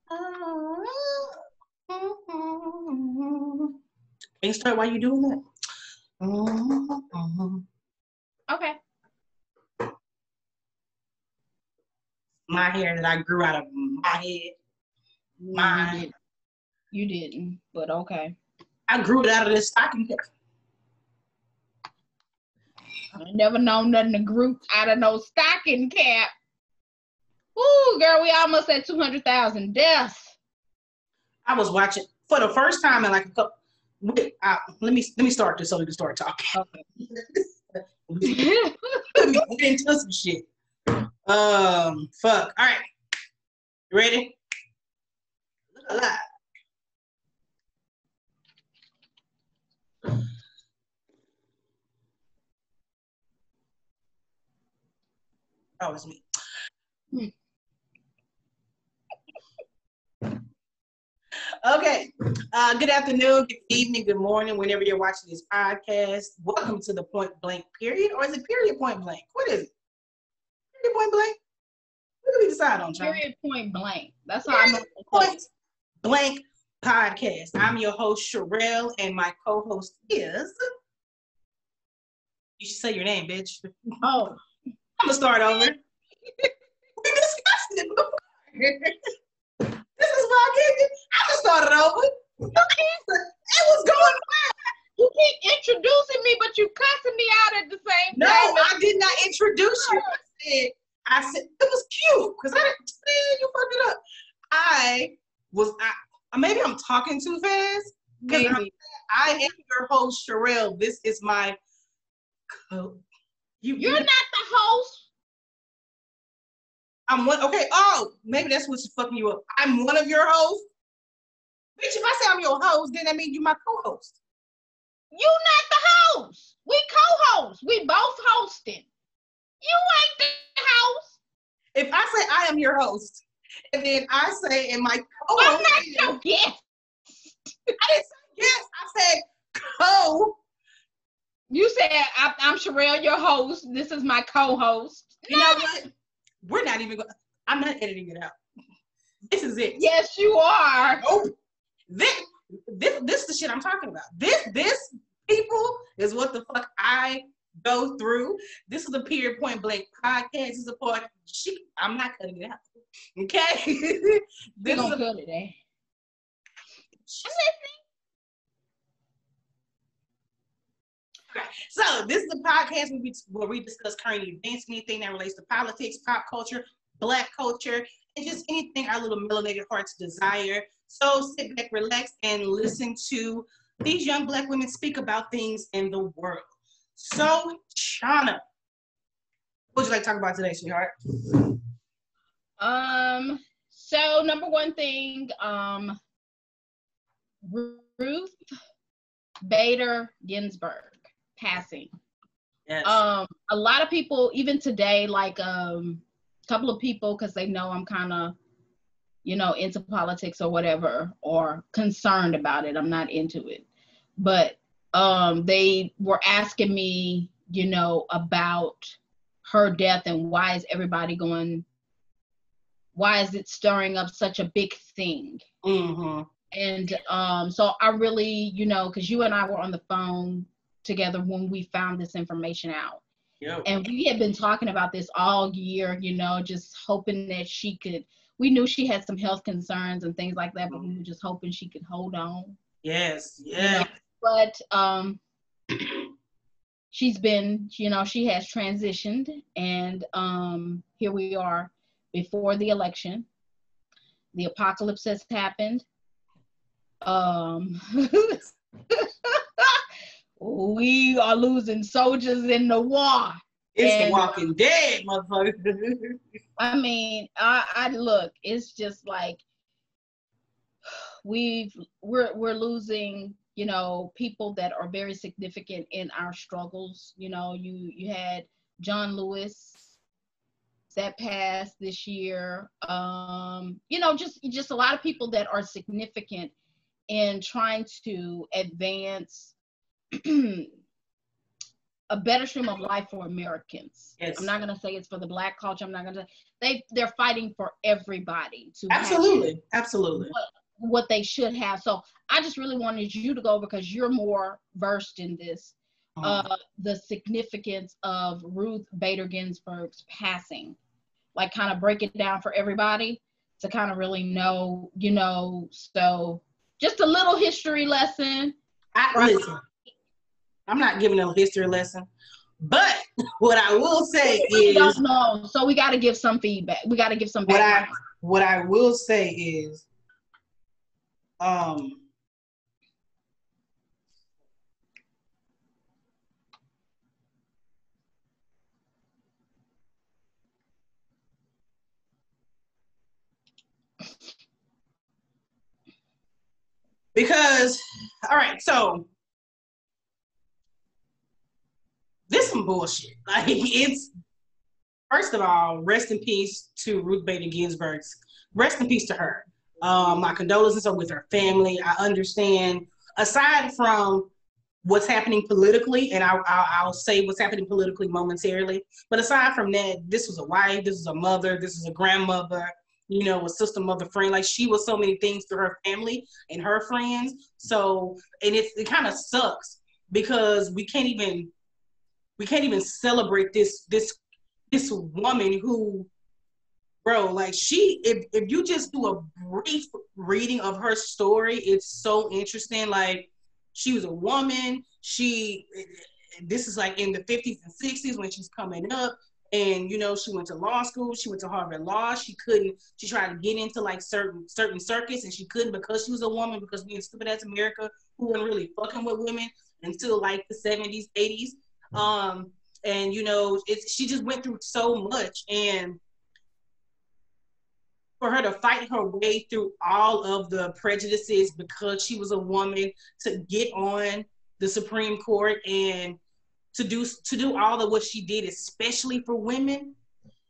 Can you start while you're doing that? Okay. My hair that I grew out of my head. Mine. You didn't, but okay. I grew it out of this stocking cap. I never known nothing to group out of no stocking cap. Ooh, girl, we almost at 200,000 deaths. I was watching for the first time in like a couple. Let me start this so we can start talking. Okay. We get into some shit. Fuck. All right. You ready? Look alive. Oh, it's me. Okay. Good afternoon, good evening, good morning, whenever you're watching this podcast. Welcome to the Point Blank Period, or is it Period Point Blank? What is it? Period Point Blank? What do we decide on, John? Period Point Blank. That's how I know. Point Blank Podcast. I'm your host, Sherelle, and my co-host is. You should say your name, bitch. Oh. I'm gonna start over. We discussed it before. This is why I just started over. It was going well. You keep introducing me, but you cussing me out at the same time. No, I did not introduce you. I said it was cute because you fucked it up. Maybe I'm talking too fast. Maybe. I am your host, Sherelle. This is my. You're not the host. I'm one. Okay. Oh, maybe that's what's fucking you up. I'm one of your hosts. Bitch, if I say I'm your host, then that means you're my co-host. You not the host. We co-host. We both hosting. You ain't the host. If I say I am your host, and then I say, and my co-host. I'm not your guest. I didn't say yes. I said co. You said I'm Sherelle, your host. This is my co-host. You know what? We're not even going. I'm not editing it out. This is it. Yes, you are. Nope. This is the shit I'm talking about. This people is what the fuck I go through. This is the Period Point Blank podcast. This is a part. I'm not cutting it out. Okay. We're gonna cut it, eh? I'm listening. Okay. So this is the podcast where we discuss current events, anything that relates to politics, pop culture, Black culture, and just anything our little melanated hearts desire. So sit back, relax, and listen to these young Black women speak about things in the world. So, Shauna, what would you like to talk about today, sweetheart? So number one thing, Ruth Bader Ginsburg passing. Yes. A lot of people, even today, like a couple of people, because they know I'm kind of, into politics or whatever, or concerned about it. I'm not into it, but they were asking me, about her death and why is it stirring up such a big thing? Mm-hmm. And so I really, because you and I were on the phone together when we found this information out. Yep. And we had been talking about this all year, just hoping that we knew she had some health concerns and things like that, but we were just hoping she could hold on. Yes, But she's been, she has transitioned, and here we are before the election. The apocalypse has happened. We are losing soldiers in the war. It's The Walking Dead, motherfucker. I mean, I look, it's just like we're losing, people that are very significant in our struggles. You had John Lewis that passed this year. Just a lot of people that are significant in trying to advance a better stream of life for Americans. Yes. I'm not gonna say it's for the Black culture. I'm not gonna. They're fighting for everybody to absolutely have what they should have. So I just really wanted you to go because you're more versed in this. The significance of Ruth Bader Ginsburg's passing, like kind of break it down for everybody to kind of really know, you know. So just a little history lesson. Listen, I'm not giving a history lesson, but what I will say is, don't know, so we got to give some feedback. We got to give some background. What I will say is, because, all right, so this is some bullshit. Like, it's, first of all, rest in peace to Ruth Bader Ginsburg. Rest in peace to her. My condolences are with her family. I understand, aside from what's happening politically, and I'll say what's happening politically momentarily, but aside from that, this was a wife, this was a mother, this is a grandmother, you know, a sister, mother, friend. Like, she was so many things to her family and her friends. So, and it kind of sucks because we can't even celebrate this woman who, bro, like, she, if you just do a brief reading of her story, it's so interesting. Like, she was a woman. This is like in the 50s and 60s when she's coming up. And, you know, she went to law school. She went to Harvard Law. She tried to get into like certain circuits, and she couldn't because she was a woman, because we in stupid ass America who wasn't really fucking with women until like the 70s, 80s. And, you know, she just went through so much. And for her to fight her way through all of the prejudices because she was a woman, to get on the Supreme Court and to do all of what she did, especially for women,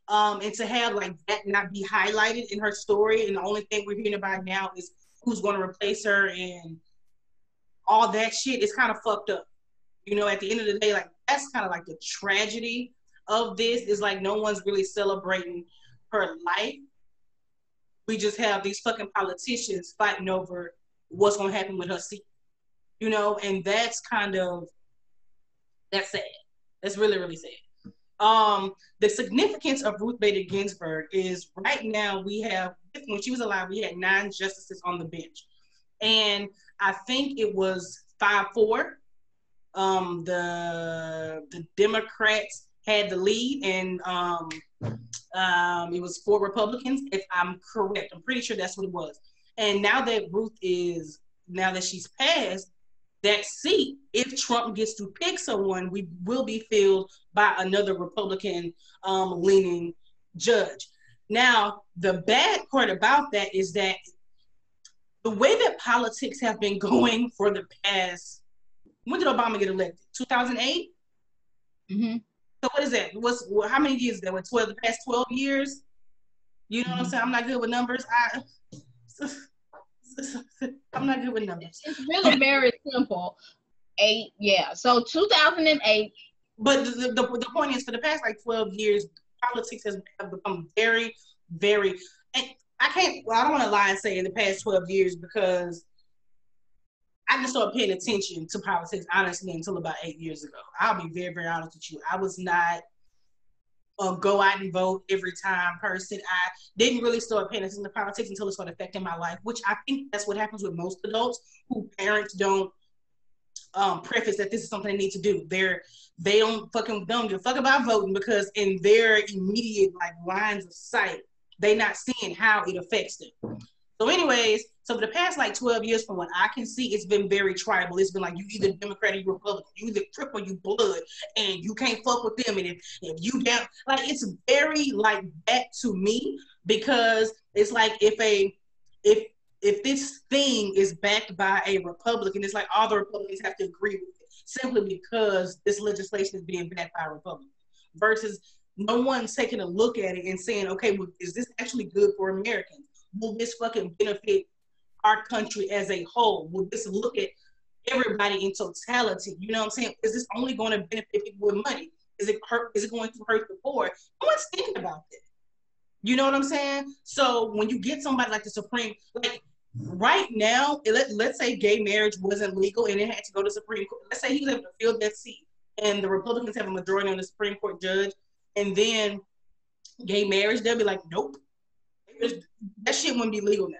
and to have like that not be highlighted in her story, and the only thing we're hearing about now is who's going to replace her and all that shit is kind of fucked up. You know, at the end of the day, like, that's kind of like the tragedy of this, is like no one's really celebrating her life. We just have these fucking politicians fighting over what's going to happen with her seat, you know, and that's sad. That's really, really sad. The significance of Ruth Bader Ginsburg is right now we have, when she was alive, we had 9 justices on the bench. And I think it was 5-4. The Democrats had the lead, and it was 4 Republicans, if I'm correct. I'm pretty sure that's what it was. And now that she's passed, that seat, if Trump gets to pick someone, we will be filled by another Republican leaning judge. Now, the bad part about that is that the way that politics have been going for the past, when did Obama get elected? 2008? Mm-hmm. So what is that? How many years is that? The past 12 years? You know what I'm saying? I'm not good with numbers. I'm not good with numbers. It's really very simple. 8, yeah. So 2008. But the point is, for the past like 12 years, politics has become very, very, and I don't want to lie and say in the past 12 years, because I didn't start paying attention to politics, honestly, until about 8 years ago. I'll be very, very honest with you. I was not a go out and vote every time person. I didn't really start paying attention to politics until it started affecting my life, which I think that's what happens with most adults who parents don't preface that this is something they need to do. They don't give a fuck about voting, because in their immediate like lines of sight, they're not seeing how it affects them. So anyways, so for the past like 12 years, from what I can see, it's been very tribal. It's been like, you either Democrat or you Republican, you either Crip or you Blood, and you can't fuck with them. And if you down, like, it's very like that to me, because it's like if this thing is backed by a Republican, it's like all the Republicans have to agree with it, simply because this legislation is being backed by a Republican, versus no one's taking a look at it and saying, okay, well, is this actually good for Americans? Will this fucking benefit our country as a whole? Will this look at everybody in totality. You know what I'm saying? Is this only going to benefit people with money? Is it going to hurt the poor? No one's thinking about that. You know what I'm saying? So when you get somebody like the Supreme, like right now, let's say gay marriage wasn't legal and it had to go to Supreme Court. Let's say he was able to fill that seat and the Republicans have a majority on the Supreme Court judge, and then gay marriage, they'll be like, nope, that shit wouldn't be legal now.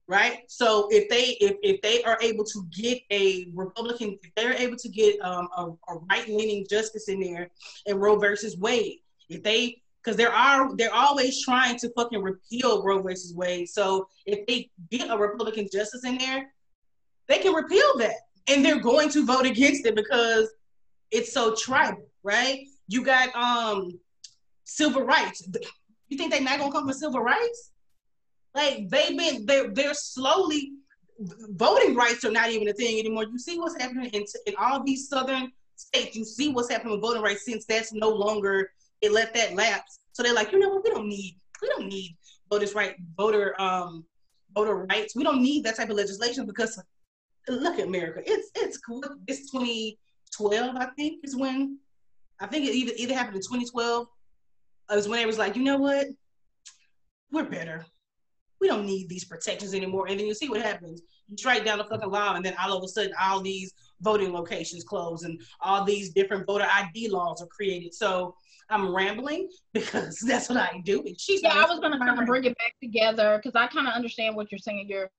Right? So if they are able to get a Republican, if they're able to get a right-leaning justice in there in Roe versus Wade, because they're always trying to fucking repeal Roe versus Wade. So if they get a Republican justice in there, they can repeal that, and they're going to vote against it because it's so tribal, right? You got civil rights. You think they're not gonna come for civil rights? Like they're slowly, voting rights are not even a thing anymore. You see what's happening in all these southern states. You see what's happening with voting rights since that's no longer, it let that lapse. So they're like, you know what, we don't need voter rights. We don't need that type of legislation because look at America. It's 2012, I think, is when I think it either happened in 2012. It was when it was like, you know what, we're better. We don't need these protections anymore. And then you see what happens. You strike down the fucking law, and then all of a sudden, all these voting locations close, and all these different voter ID laws are created. So I'm rambling because that's what I do. And I was gonna kind of bring it back together because I kind of understand what you're saying. You're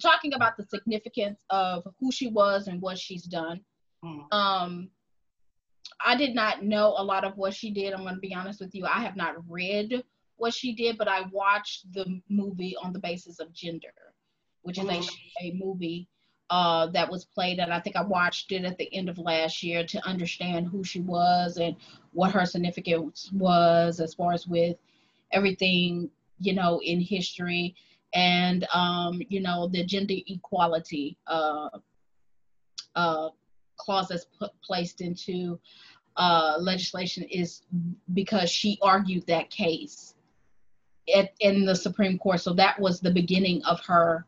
talking about the significance of who she was and what she's done. I did not know a lot of what she did. I'm going to be honest with you. I have not read what she did, but I watched the movie On the Basis of Gender, which is a movie that was played, and I think I watched it at the end of last year to understand who she was and what her significance was as far as with everything, you know, in history, and you know, the gender equality clause that's placed into legislation is because she argued that case in the Supreme Court. So that was the beginning of her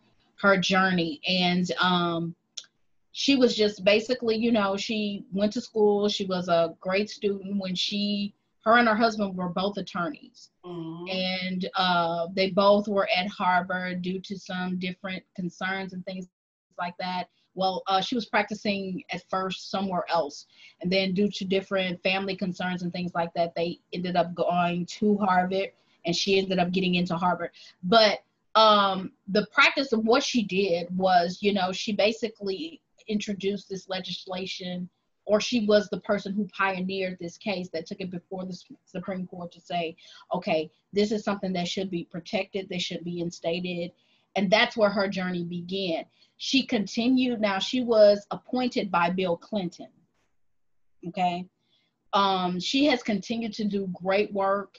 journey. And she was just basically, you know, she went to school. She was a great student when her and her husband were both attorneys. And they both were at Harvard due to some different concerns and things like that. Well, she was practicing at first somewhere else, and then due to different family concerns and things like that, they ended up going to Harvard, and she ended up getting into Harvard. But the practice of what she did was, you know, she basically introduced this legislation, or she was the person who pioneered this case that took it before the Supreme Court to say, okay, this is something that should be protected, they should be instated. And that's where her journey began. She continued. Now, she was appointed by Bill Clinton. Okay. She has continued to do great work.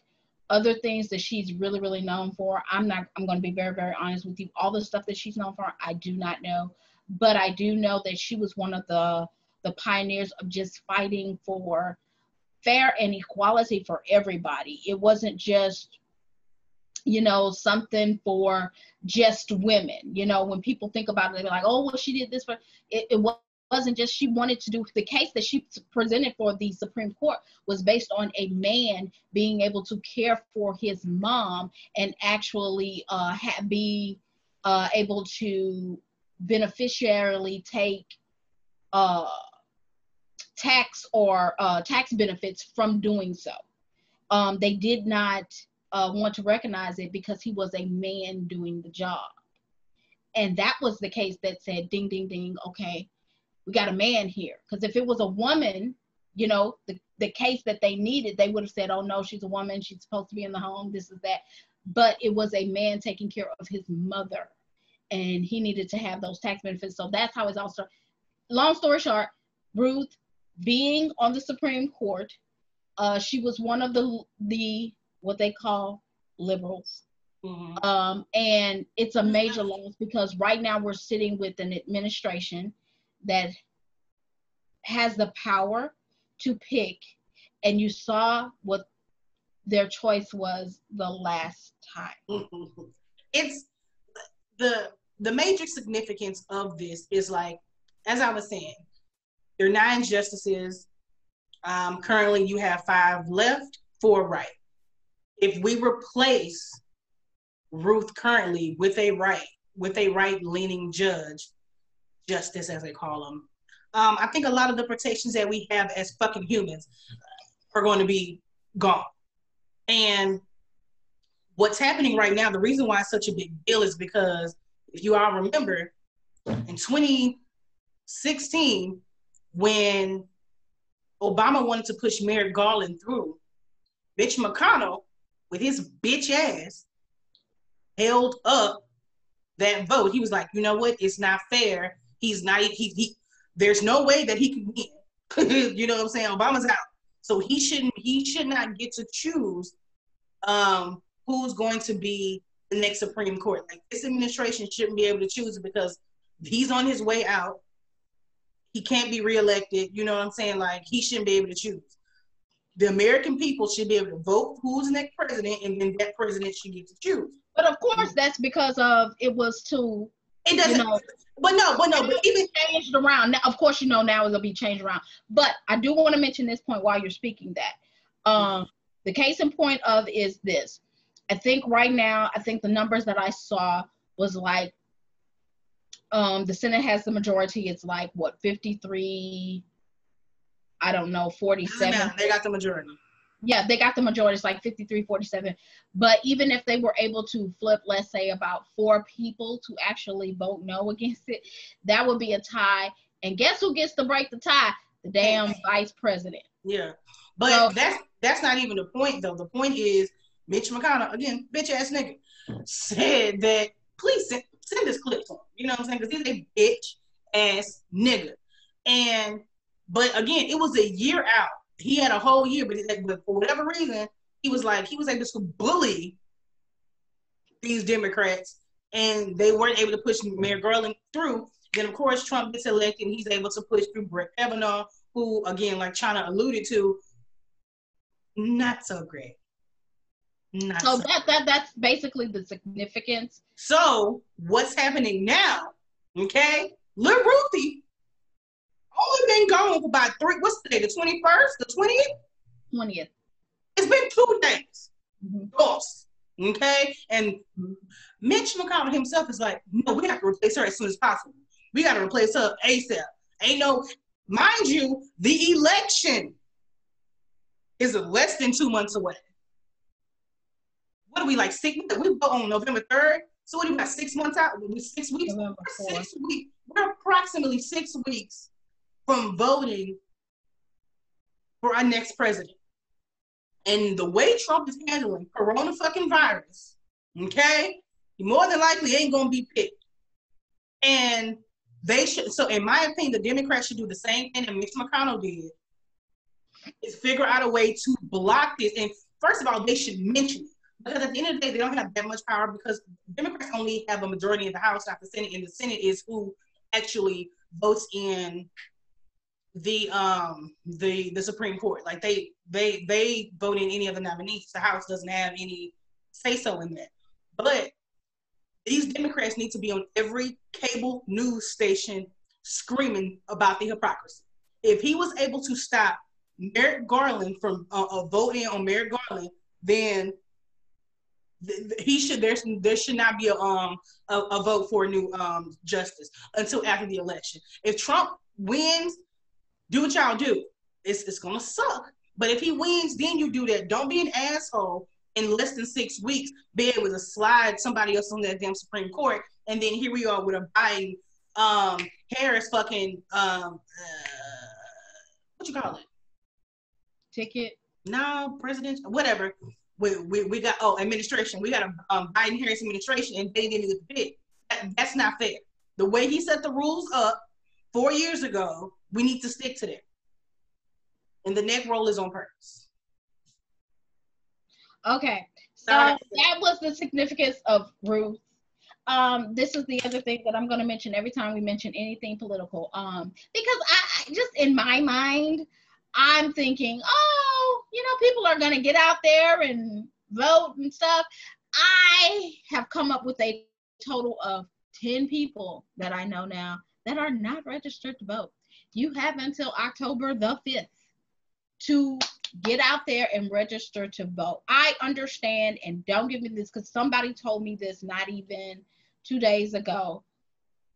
Other things that she's really, really known for, I'm going to be very, very honest with you. All the stuff that she's known for, I do not know. But I do know that she was one of the pioneers of just fighting for fair and equality for everybody. It wasn't just, you know, something for just women. You know, when people think about it, they're like, oh, well, she did this for it wasn't just, she wanted to do, the case that she presented for the Supreme Court was based on a man being able to care for his mom and actually be able to beneficiarily take tax benefits from doing so. They did not want to recognize it because he was a man doing the job. And that was the case that said, ding, ding, ding, okay, we got a man here. Because if it was a woman, you know, the case that they needed, they would have said, oh no, she's a woman, she's supposed to be in the home, this is that. But it was a man taking care of his mother, and he needed to have those tax benefits. So that's how it's all started. Long story short, Ruth being on the Supreme Court, she was one of the what they call liberals. And it's a major loss because right now we're sitting with an administration that has the power to pick, and you saw what their choice was the last time. It's the major significance of this is like, as I was saying, there are 9 justices. Currently, you have 5 left, 4 right. If we replace Ruth currently with a right-leaning justice, as they call them, I think a lot of the protections that we have as fucking humans are going to be gone. And what's happening right now, the reason why it's such a big deal is because if you all remember, in 2016, when Obama wanted to push Merrick Garland through, Mitch McConnell, with his bitch ass, held up that vote. He was like, you know what? It's not fair. He's not, there's no way that he can win. You know what I'm saying? Obama's out. So he should not get to choose who's going to be the next Supreme Court. Like, this administration shouldn't be able to choose it because he's on his way out. He can't be reelected. You know what I'm saying? Like, he shouldn't be able to choose. The American people should be able to vote who's the next president, and then that president should get to choose. But of course, that's because of it was too. It doesn't. But even changed around. Now, of course, now it'll be changed around. But I do want to mention this point while you're speaking that. The case in point of is this. I think right now, the numbers that I saw was like, the Senate has the majority. It's like what, 53? I don't know, 47. No, they got the majority. Yeah, they got the majority. It's like 53-47. But even if they were able to flip, let's say, about 4 people to actually vote no against it, that would be a tie. And guess who gets to break the tie? The damn vice president. Yeah. But that's not even the point, though. The point is, Mitch McConnell, again, bitch ass nigga, said that please send this clip to him. You know what I'm saying? Because he's a bitch ass nigga. But again, it was a year out. He had a whole year, but for whatever reason, he was able to bully these Democrats, and they weren't able to push Merrick Garland through. Then, of course, Trump gets elected, and he's able to push through Brett Kavanaugh, who, again, like China alluded to, not so great. That's basically the significance. So what's happening now? Okay, Lil Ruthie only been gone for about 3. What's today? The 21st, the 20th. 20th. It's been 2 days. Lost. Okay, and Mitch McConnell himself is like, no, we have to replace her as soon as possible. We got to replace her ASAP. Mind you, the election is less than 2 months away. What are we, like 6 months? We vote on November 3rd. So what do we got, 6 months out? 6 weeks? We're approximately 6 weeks from voting for our next president. And the way Trump is handling corona fucking virus, okay, he more than likely ain't gonna be picked. And they should, so in my opinion, the Democrats should do the same thing that Mitch McConnell did, is figure out a way to block this. And first of all, they should mention it. Because at the end of the day, they don't have that much power because Democrats only have a majority in the House, not the Senate, and the Senate is who actually votes in the Supreme Court. Like they vote in any of the nominees. The House doesn't have any say-so in that. But these Democrats need to be on every cable news station screaming about the hypocrisy. If he was able to stop Merrick Garland from voting on Merrick Garland, then there should not be a vote for a new justice until after the election. If Trump wins, do what y'all do. It's gonna suck. But if he wins, then you do that. Don't be an asshole in less than 6 weeks, be able to slide somebody else on that damn Supreme Court, and then here we are with a Biden Harris fucking what you call it? Ticket? No, president, whatever. We got administration. We got a Biden Harris administration, and they didn't get the pick. That's not fair. The way he set the rules up 4 years ago, we need to stick to that. And the neck roll is on purpose. Okay, so that was the significance of Ruth. This is the other thing that I'm going to mention every time we mention anything political. Because I just in my mind, I'm thinking, people are going to get out there and vote and stuff. I have come up with a total of 10 people that I know now that are not registered to vote. You have until October the 5th to get out there and register to vote. I understand, and don't give me this because somebody told me this not even 2 days ago.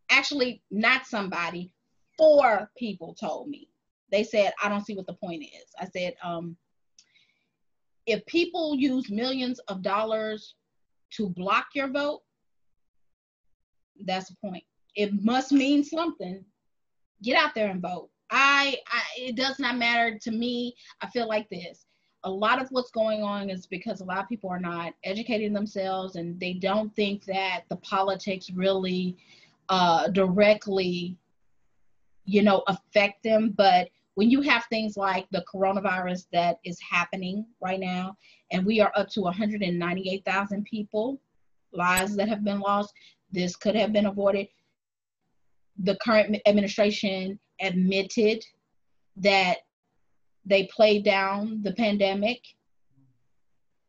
Actually, not somebody, 4 people told me. They said, I don't see what the point is. I said, if people use millions of dollars to block your vote, that's the point. It must mean something. Get out there and vote. It does not matter to me. I feel like this. A lot of what's going on is because a lot of people are not educating themselves, and they don't think that the politics really directly, affect them. But when you have things like the coronavirus that is happening right now, and we are up to 198,000 people, lives that have been lost, this could have been avoided. The current administration admitted that they played down the pandemic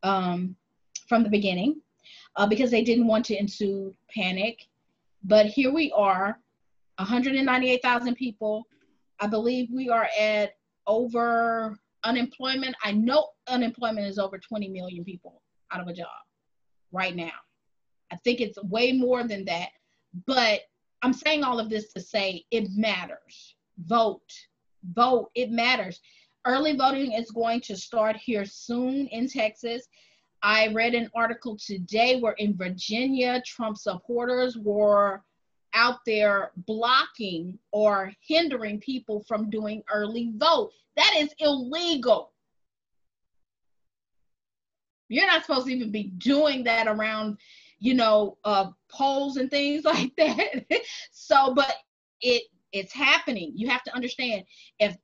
from the beginning because they didn't want to ensue panic. But here we are, 198,000 people. I believe we are at over unemployment. I know unemployment is over 20 million people out of a job right now. I think it's way more than that. But I'm saying all of this to say it matters. Vote. It matters. Early voting is going to start here soon in Texas. I read an article today where in Virginia, Trump supporters were out there blocking or hindering people from doing early vote. That is illegal. You're not supposed to even be doing that around, polls and things like that. So, but it's happening. You have to understand if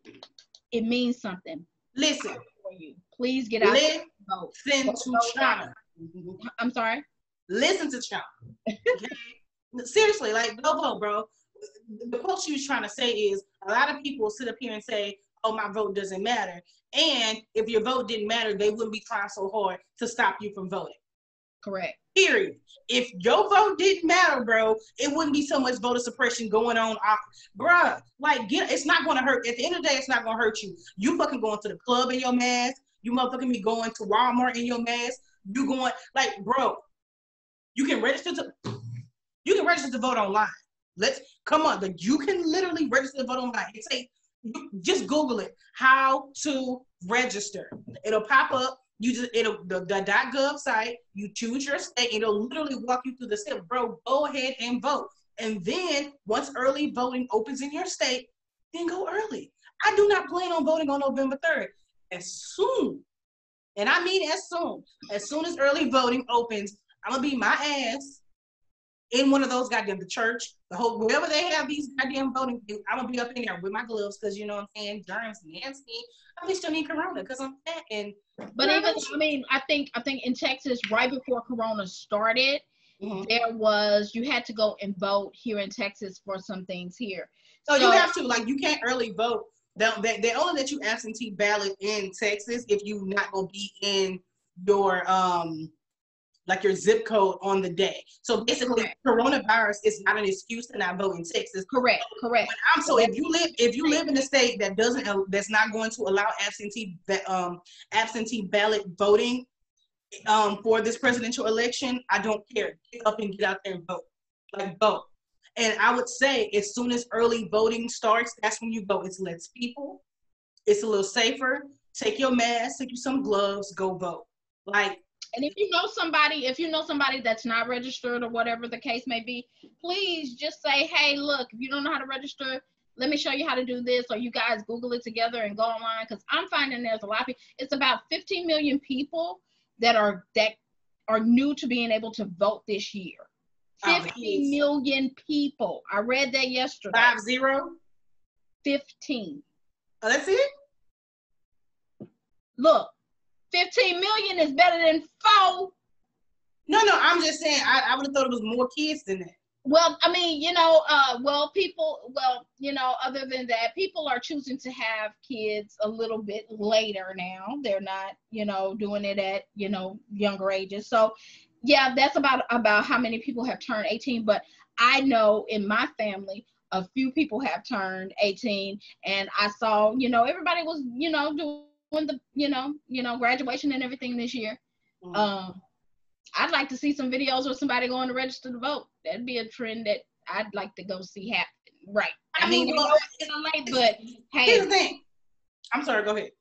it means something. Listen. For you. Please get out there and vote. Listen to China. I'm sorry? Listen to China. Okay? Seriously, go vote, bro. The quote she was trying to say is a lot of people sit up here and say, oh, my vote doesn't matter. And if your vote didn't matter, they wouldn't be trying so hard to stop you from voting. Correct. Period. If your vote didn't matter, bro, it wouldn't be so much voter suppression going on. Bruh, it's not going to hurt. At the end of the day, it's not going to hurt you. You fucking going to the club in your mask. You motherfucking be going to Walmart in your mask. You going, bro, you can register to vote online. Come on. You can literally register to vote online. Just Google it, how to register. It'll pop up. The .gov site, you choose your state, it'll literally walk you through the step. Bro, go ahead and vote. And then once early voting opens in your state, then go early. I do not plan on voting on November 3rd. As soon as early voting opens, I'm gonna be my ass in one of those goddamn, the church, wherever they have these goddamn voting, I'm gonna be up in there with my gloves because you know what I'm saying, germs nasty. I still need Corona because I'm fat and. But I think in Texas, right before Corona started, you had to go and vote here in Texas for some things here. So you have to, you can't early vote. They only let you absentee ballot in Texas if you not gonna be in your your zip code on the day. So basically, correct. Coronavirus is not an excuse to not vote in Texas. Correct. If you live in a state that's not going to allow absentee ballot voting for this presidential election, I don't care. Get up and get out there and vote. Vote. And I would say as soon as early voting starts, that's when you vote. It's less people. It's a little safer. Take your mask, take you some gloves, go vote. And if you know somebody that's not registered or whatever the case may be, please just say, hey, look, if you don't know how to register, let me show you how to do this, or you guys Google it together and go online. Because I'm finding there's a lot of people, it's about 15 million people that are new to being able to vote this year. 50 million people. I read that yesterday. 50? 15. Oh, that's it? Look. 15 million is better than 4. No, I'm just saying, I would have thought it was more kids than that. Well, other than that, people are choosing to have kids a little bit later now. They're not, doing it at, younger ages. So, yeah, that's about how many people have turned 18. But I know in my family, A few people have turned 18, and I saw, everybody was, doing the, graduation and everything this year. I'd like to see some videos of somebody going to register to vote. That'd be a trend that I'd like to go see happen. Right. I mean, well, it's late, but hey. Here's the thing. I'm sorry, go ahead.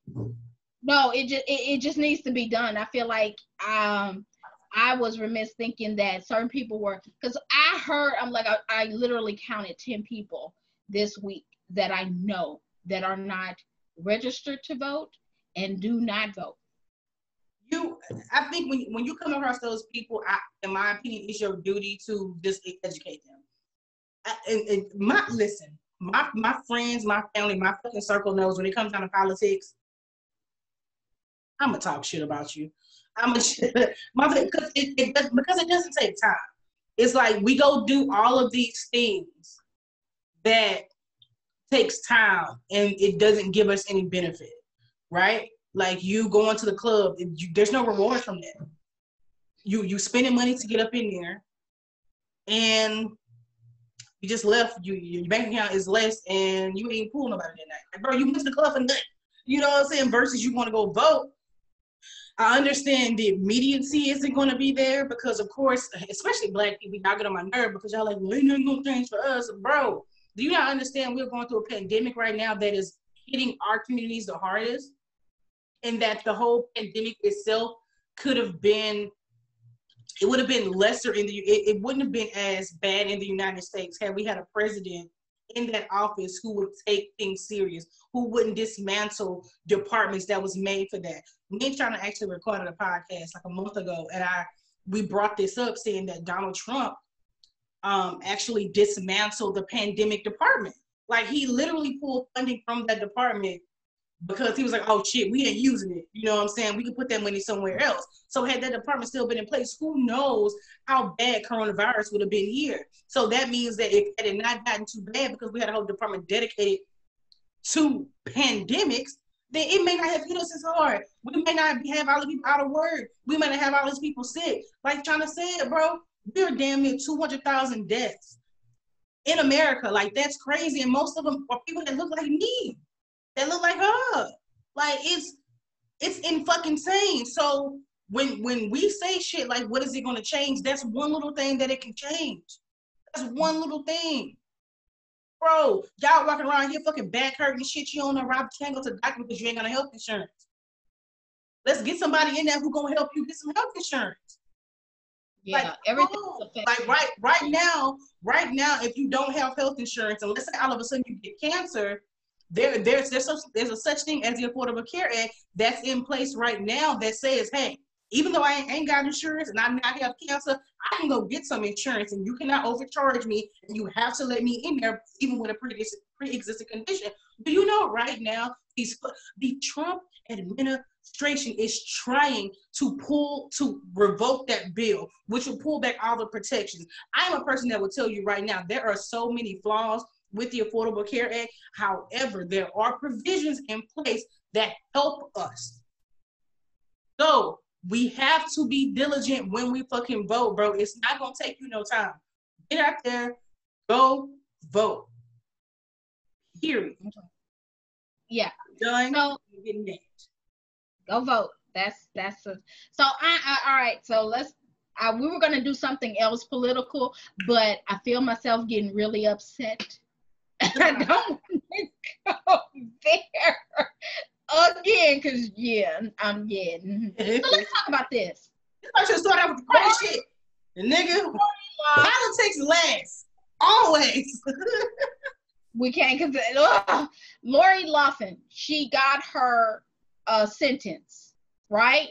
No, it just needs to be done. I feel like I was remiss thinking that certain people were, because I literally counted 10 people this week that I know that are not registered to vote and do not vote. I think when you come across those people, in my opinion, it's your duty to just educate them. Listen, my friends, my family, my fucking circle knows when it comes down to politics, I'm gonna talk shit about you. Because it doesn't take time. It's like we go do all of these things that takes time and it doesn't give us any benefit, right? Like you going to the club, there's no reward from that. You spending money to get up in there, and you just left. Your bank account is less, and you ain't pulling nobody that night. Like, bro, you went to the club for nothing. You know what I'm saying? Versus you want to go vote. I understand the immediacy isn't going to be there because, of course, especially Black people, y'all get on my nerve because y'all like, well, ain't nothing going to change for us. Bro, do you not understand we're going through a pandemic right now that is hitting our communities the hardest? And that the whole pandemic itself would have been lesser it wouldn't have been as bad in the United States had we had a president in that office who would take things serious, who wouldn't dismantle departments that was made for that. Me and China actually recorded a podcast like a month ago, and we brought this up saying that Donald Trump actually dismantled the pandemic department. Like he literally pulled funding from that department because he was like, oh shit, we ain't using it. You know what I'm saying? We can put that money somewhere else. So had that department still been in place, who knows how bad coronavirus would have been here. So that means that if it had not gotten too bad because we had a whole department dedicated to pandemics, then it may not have hit us as hard. We may not have all the people out of work. We may not have all these people sick. Like China said, bro, we're damn near 200,000 deaths in America. Like that's crazy. And most of them are people that look like me. That look like her. Like it's in fucking insane. So when we say shit like what is it gonna change, that's one little thing that it can change. That's one little thing. Bro, y'all walking around here fucking back hurting and shit, you don't know Rob can't go to the doctor because you ain't got no health insurance. Let's get somebody in there who's gonna help you get some health insurance. Yeah, like, everything. Like right now, if you don't have health insurance, and let's say all of a sudden you get cancer, there's a such thing as the Affordable Care Act that's in place right now that says, hey, even though I ain't got insurance and I have cancer, I can go get some insurance and you cannot overcharge me and you have to let me in there even with a pre-existing condition. Do you know right now the Trump administration is trying to revoke that bill, which will pull back all the protections. I'm a person that will tell you right now, there are so many flaws with the Affordable Care Act. However, there are provisions in place that help us. So we have to be diligent when we fucking vote, bro. It's not gonna take you no time. Get out there, go vote. Period. Yeah. Done. So, getting that. Go vote. So all right. So we were gonna do something else political, but I feel myself getting really upset. I don't want to go there again, because I'm getting. So let's talk about this. I should start out with the crazy shit. The nigga, politics lasts always. We can't, because Lori Loughlin, she got her sentence, right?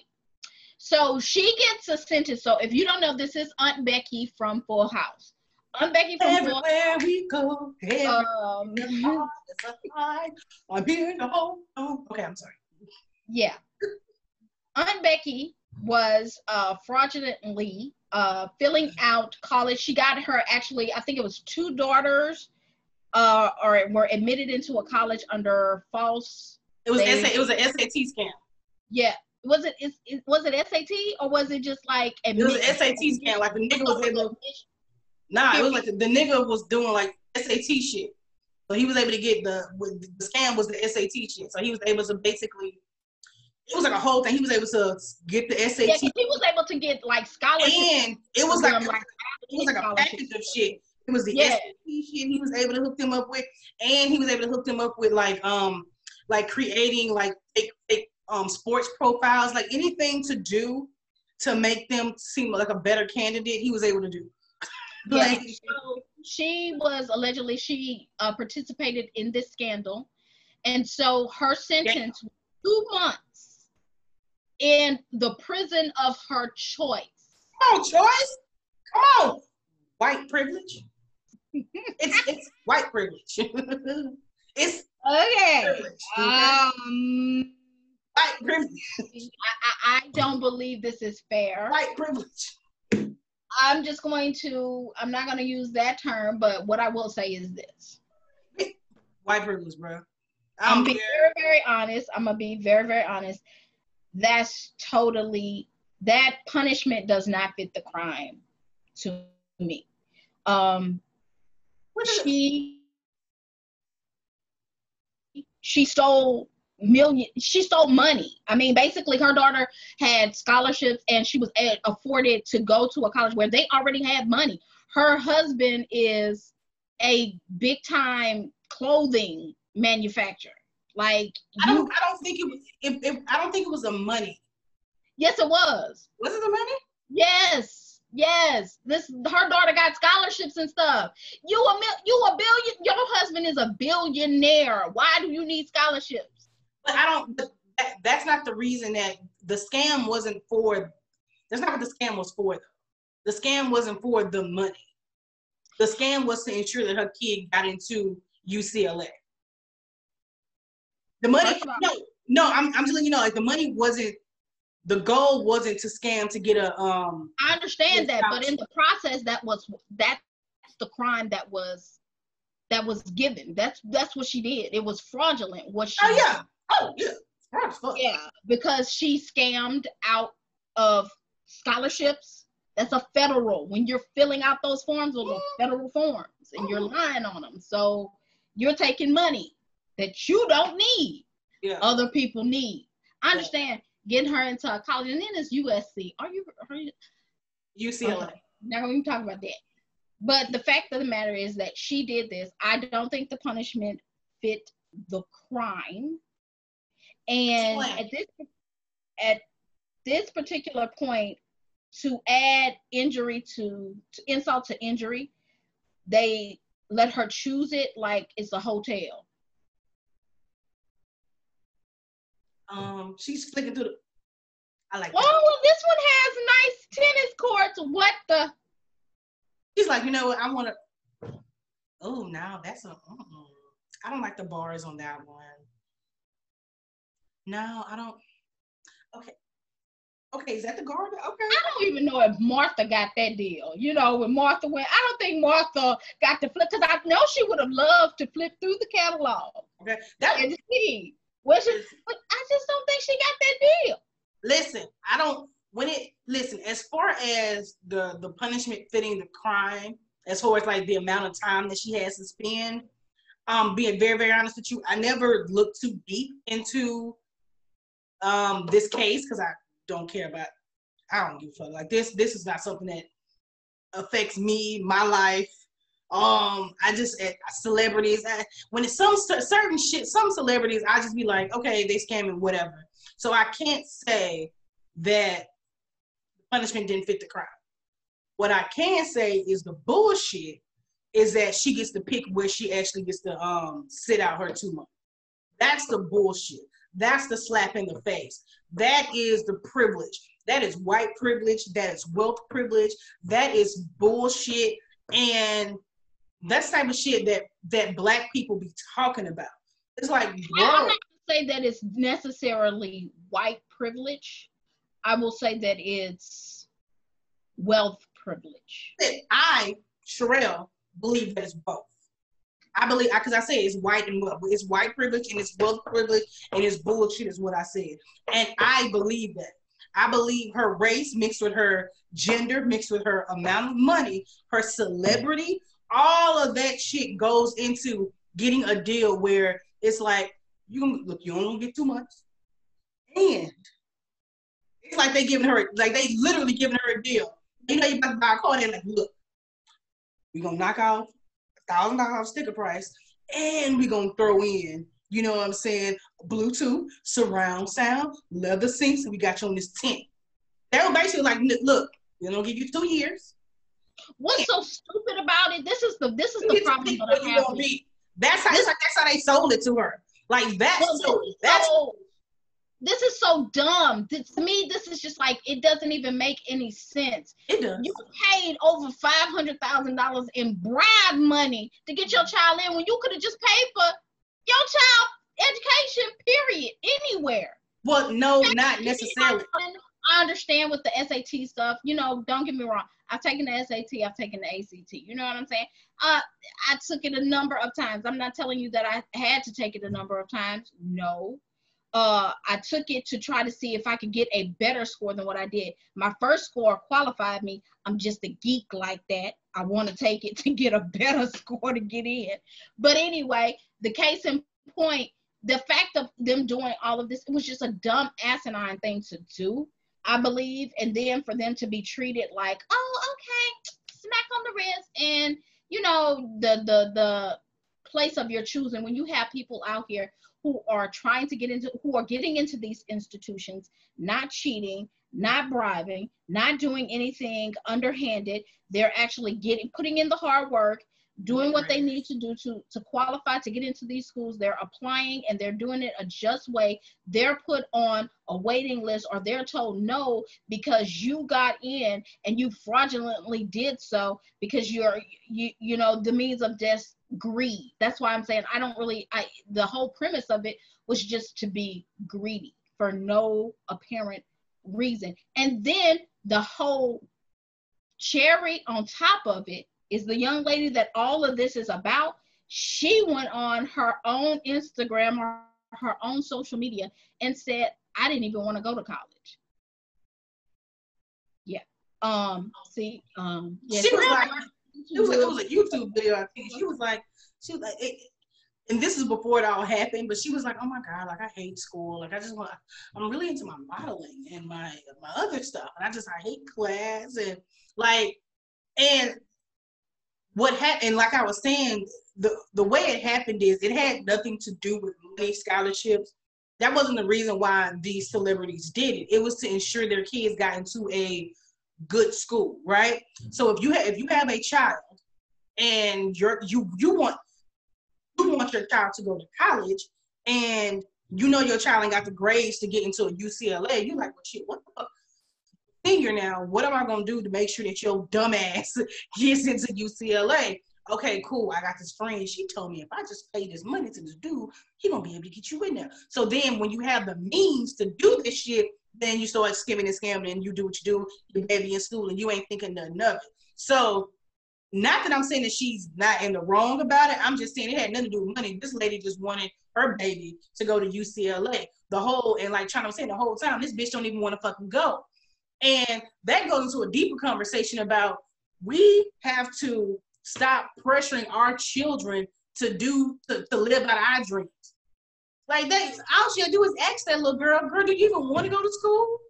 So she gets a sentence. So if you don't know, this is Aunt Becky from Full House. Aunt Becky from Everywhere we go, okay, I'm sorry. Yeah. Aunt Becky was fraudulently filling out college. She got her, actually, I think it was 2 daughters or were admitted into a college under false. It was an SAT scam. Yeah. Was it SAT or was it just like it was an SAT scam? Like the nigga was able. Nah, it was like the nigga was doing like SAT shit. So he was able to get the scam was the SAT shit. So he was able to basically, it was like a whole thing. He was able to get the SAT. Yeah, he was able to get like scholarships. And it was like a package of shit. It was the SAT shit he was able to hook them up with, and he was able to hook them up with like creating like fake sports profiles, like anything to do to make them seem like a better candidate. He was able to do. Yeah. So she was allegedly participated in this scandal, and so her sentence was 2 months in the prison of her choice. Come on, choice. Come on, white privilege. It's white privilege. It's okay. Privilege, white privilege. I don't believe this is fair. White privilege. I'm not going to use that term, but what I will say is this. White privilege, bro. I'm being very, very honest. I'm going to be very, very honest. That punishment does not fit the crime to me. She stole money. I mean, basically her daughter had scholarships and she was afforded to go to a college where they already had money. Her husband is a big time clothing manufacturer. Like, I don't think it was the money. Yes, it was. Was it the money? Yes. Her daughter got scholarships and stuff. You a billion. Your husband is a billionaire. Why do you need scholarships? But that's not the reason that the scam wasn't for. That's not what the scam was for, though. The scam wasn't for the money. The scam was to ensure that her kid got into UCLA. The money, no, I'm just letting you know, like the money wasn't. The goal wasn't to scam to get a. I understand that, but in the process, that's the crime that was given. That's what she did. It was fraudulent. What she? Oh yeah. Yeah, because she scammed out of scholarships. That's a federal. When you're filling out those forms, those are federal forms, and you're lying on them. So you're taking money that you don't need. Yeah. Other people need. I understand. Getting her into a college, and then it's USC. Are you UCLA? Okay. Not going to talk about that. But the fact of the matter is that she did this. I don't think the punishment fit the crime. And at this particular point, to add injury to insult to injury, they let her choose it like it's a hotel. She's flicking through I like. Oh, this one has nice tennis courts. What the? She's like, you know what? I want to. Oh, now that's a. I don't like the bars on that one. No, I don't. Okay, is that the garden? Okay. I don't even know if Martha got that deal. You know, when Martha went, I don't think Martha got to flip, because I know she would have loved to flip through the catalog. Okay. And see. But I just don't think she got that deal. Listen, as far as the punishment fitting the crime, as far as like the amount of time that she has to spend, being very, very honest with you, I never looked too deep into this case because I don't care about, I don't give a fuck. Like this is not something that affects me, my life. I just celebrities. When it's some certain shit, some celebrities, I just be like, okay, they scamming, whatever. So I can't say that punishment didn't fit the crime. What I can say is the bullshit is that she gets to pick where she actually gets to sit out her 2 months. That's the bullshit. That's the slap in the face. That is the privilege. That is white privilege. That is wealth privilege. That is bullshit. And that's the type of shit that Black people be talking about. It's like, bro. I'm not going to say that it's necessarily white privilege. I will say that it's wealth privilege. I, Sherelle, believe that it's both. I believe, because I say it's white and wealth. It's white privilege and it's wealth privilege and it's bullshit is what I said. And I believe that. I believe her race mixed with her gender, mixed with her amount of money, her celebrity, All of that shit goes into getting a deal where it's like, you don't get too much. And it's like they literally giving her a deal. You know, you about to buy a car, they're like, look, we're gonna knock off $1,000 sticker price, and we're gonna throw in, you know what I'm saying, Bluetooth, surround sound, leather seats, and we got you on this tent. They were basically like, look, we're gonna give you 2 years. What's so stupid about it? This is the problem that I have. That's how they sold it to her. Like this is so dumb. To me, this is just like, it doesn't even make any sense. It does. You paid over $500,000 in bribe money to get your child in when you could have just paid for your child education, period, anywhere. Well, no, not necessarily. I understand with the SAT stuff, you know, don't get me wrong. I've taken the SAT, I've taken the ACT. You know what I'm saying? I took it a number of times. I'm not telling you that I had to take it a number of times. No. I took it to try to see if I could get a better score than what I did. My first score qualified me. I'm just a geek like that. I want to take it to get a better score to get in. But anyway, the case in point, the fact of them doing all of this, it was just a dumb, asinine thing to do, I believe. And then for them to be treated like, oh, okay, smack on the wrist, and, you know, the place of your choosing. When you have people out here who are getting into these institutions, not cheating, not bribing, not doing anything underhanded. They're actually putting in the hard work, doing what they need to do to qualify to get into these schools. They're applying, and they're doing it a just way. They're put on a waiting list, or they're told no because you got in and you fraudulently did so because you know, the means of just greed. That's why I'm saying the whole premise of it was just to be greedy for no apparent reason. And then the whole cherry on top of it is the young lady that all of this is about. She went on her own Instagram or her own social media and said, I didn't even want to go to college. Yeah. Yeah. She was like, it was a YouTube video, I think. She was like, and this is before it all happened, but she was like, oh my God, like I hate school. Like I'm really into my modeling and my other stuff. And I hate class, and what happened, like I was saying, the way it happened is it had nothing to do with money, scholarships. That wasn't the reason why these celebrities did it. It was to ensure their kids got into a good school, right? So if you have a child and you want your child to go to college, and you know your child ain't got the grades to get into a UCLA, you're like, well, shit, what the fuck? Senior now, what am I gonna do to make sure that your dumb ass gets into UCLA? Okay, cool. I got this friend. She told me if I just pay this money to this dude, he gonna be able to get you in there. So then when you have the means to do this shit, then you start skimming and scamming, and you do what you do, your baby in school, and you ain't thinking nothing of it. So not that I'm saying that she's not in the wrong about it. I'm just saying it had nothing to do with money. This lady just wanted her baby to go to UCLA. The whole time, this bitch don't even want to fucking go. And that goes into a deeper conversation about we have to stop pressuring our children to live out our dreams. Like that, all she had to do is ask that little girl, do you even want to go to school?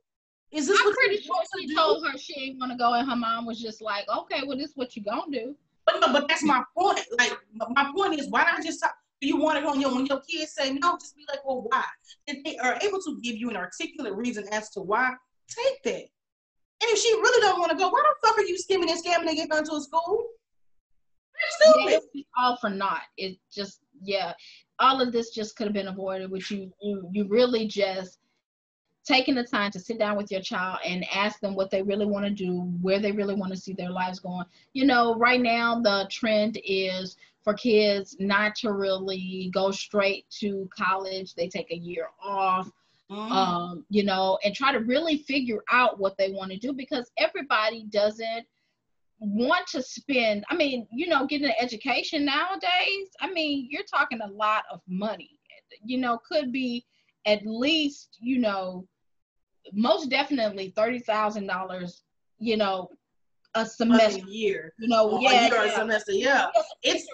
Is this? I'm pretty sure she told her she didn't want to go, and her mom was just like, okay, well, this is what you gonna do. But that's my point. Like, my point is, why not just talk? Do you want it on when your kids say no? Just be like, well, why? If they are able to give you an articulate reason as to why, take that. And if she really don't want to go, why the fuck are you skimming and scamming to get her into a school? That's stupid. Yeah, it's all for naught. It just, all of this just could have been avoided with you really just taking the time to sit down with your child and ask them what they really want to do, where they really want to see their lives going. You know, right now the trend is for kids not to really go straight to college. They take a year off. You know, and try to really figure out what they want to do, because everybody doesn't want to spend, I mean, you know, getting an education nowadays, I mean, you're talking a lot of money, you know, could be at least, you know, most definitely $30,000, you know, a semester, a year, you know, or a year or a semester. Yeah, it's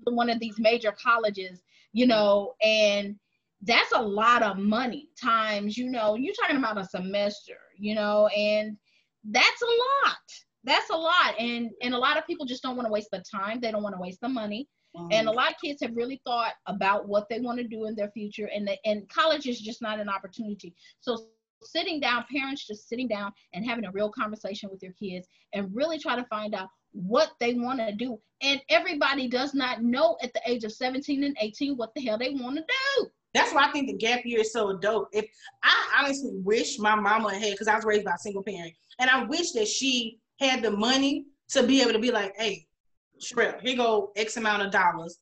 one of these major colleges, you know, and that's a lot of money times, you know, you're talking about a semester, you know, and that's a lot. That's a lot. And a lot of people just don't want to waste the time. They don't want to waste the money. And a lot of kids have really thought about what they want to do in their future, and college is just not an opportunity. So sitting down, parents just sitting down and having a real conversation with your kids and really try to find out what they want to do. And everybody does not know at the age of 17 and 18 what the hell they want to do. That's why I think the gap year is so dope. If I honestly wish my mama had, because I was raised by a single parent, and I wish that she had the money to be able to be like, hey, Shrek, here go X amount of dollars.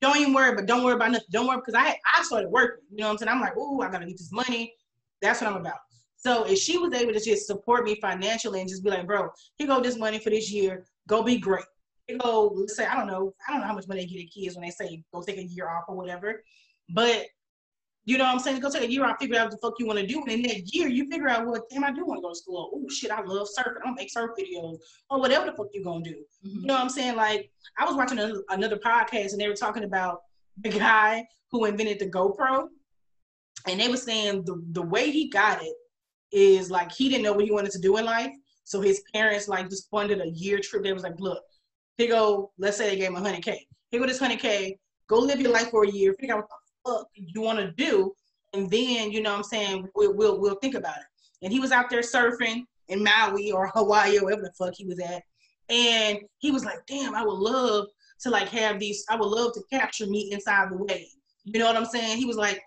Don't even worry, but don't worry about nothing. Don't worry, because I started working. You know what I'm saying? I'm like, ooh, I gotta get this money. That's what I'm about. So if she was able to just support me financially and just be like, bro, here go this money for this year. Go be great. Here go, let's say, I don't know how much money they get kids when they say go take a year off or whatever. But you know what I'm saying? Go take a year off, figure out what the fuck you want to do. And in that year, you figure out, well, damn, I do want to go to school. Oh, shit, I love surfing. I'm going to make surf videos or whatever the fuck you going to do. Mm-hmm. You know what I'm saying? Like, I was watching another podcast, and they were talking about the guy who invented the GoPro. And they were saying the way he got it is, like, he didn't know what he wanted to do in life. So his parents, like, just funded a year trip. They was like, look, here go, let's say they gave him $100K. Here go this $100K. Go live your life for a year. Figure out what the fuck you want to do, and then, you know what I'm saying, we'll think about it. And he was out there surfing in Maui or Hawaii or wherever the fuck he was at, and he was like, damn, I would love to like have these, I would love to capture me inside the wave. You know what I'm saying? He was like,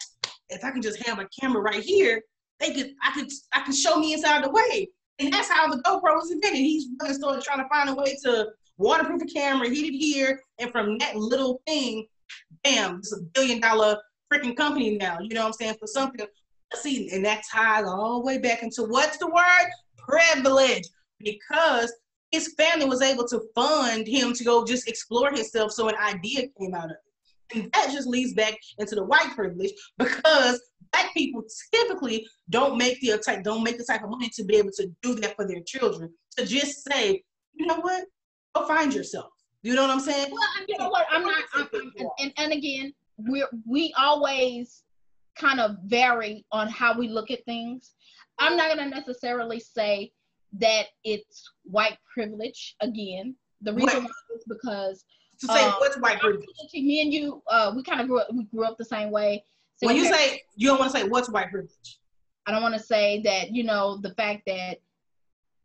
if I can just have a camera right here, I could show me inside the wave. And that's how the GoPro was invented. He's really started trying to find a way to waterproof a camera, heat it here, and from that little thing, bam, it's $1 billion freaking company now. You know what I'm saying? For something, see, and that ties all the way back into what's the word? Privilege. Because his family was able to fund him to go just explore himself, so an idea came out of it. And that just leads back into the white privilege, because Black people typically don't make the type of money to be able to do that for their children. To just say, you know what? Go find yourself. You know what I'm saying? Well, you know what? And again, we always kind of vary on how we look at things. I'm not going to necessarily say that it's white privilege. Again, the reason why is because to say what's white privilege? Me and you, we kind of grew up the same way. So when you say, you don't want to say what's white privilege. I don't want to say that, you know, the fact that,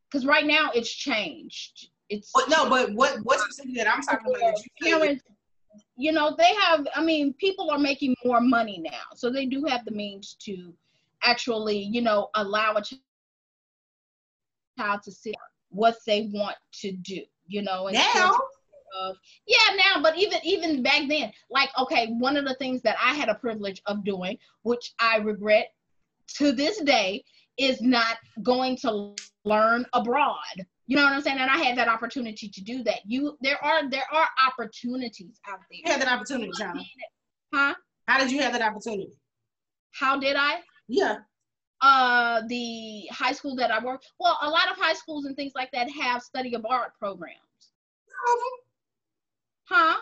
because right now it's changed. But what's specifically that I'm talking about? Parents, you know, they have, I mean, people are making more money now. So they do have the means to actually, you know, allow a child to see what they want to do, you know. And now? Now, but even back then, like, okay, one of the things that I had a privilege of doing, which I regret to this day, is not going to learn abroad. You know what I'm saying? And I had that opportunity to do that. There are opportunities out there. You had that opportunity, China. Huh? How did you have that opportunity? How did I? Yeah. The high school that I worked. Well, a lot of high schools and things like that have study abroad programs. Some of them. Huh?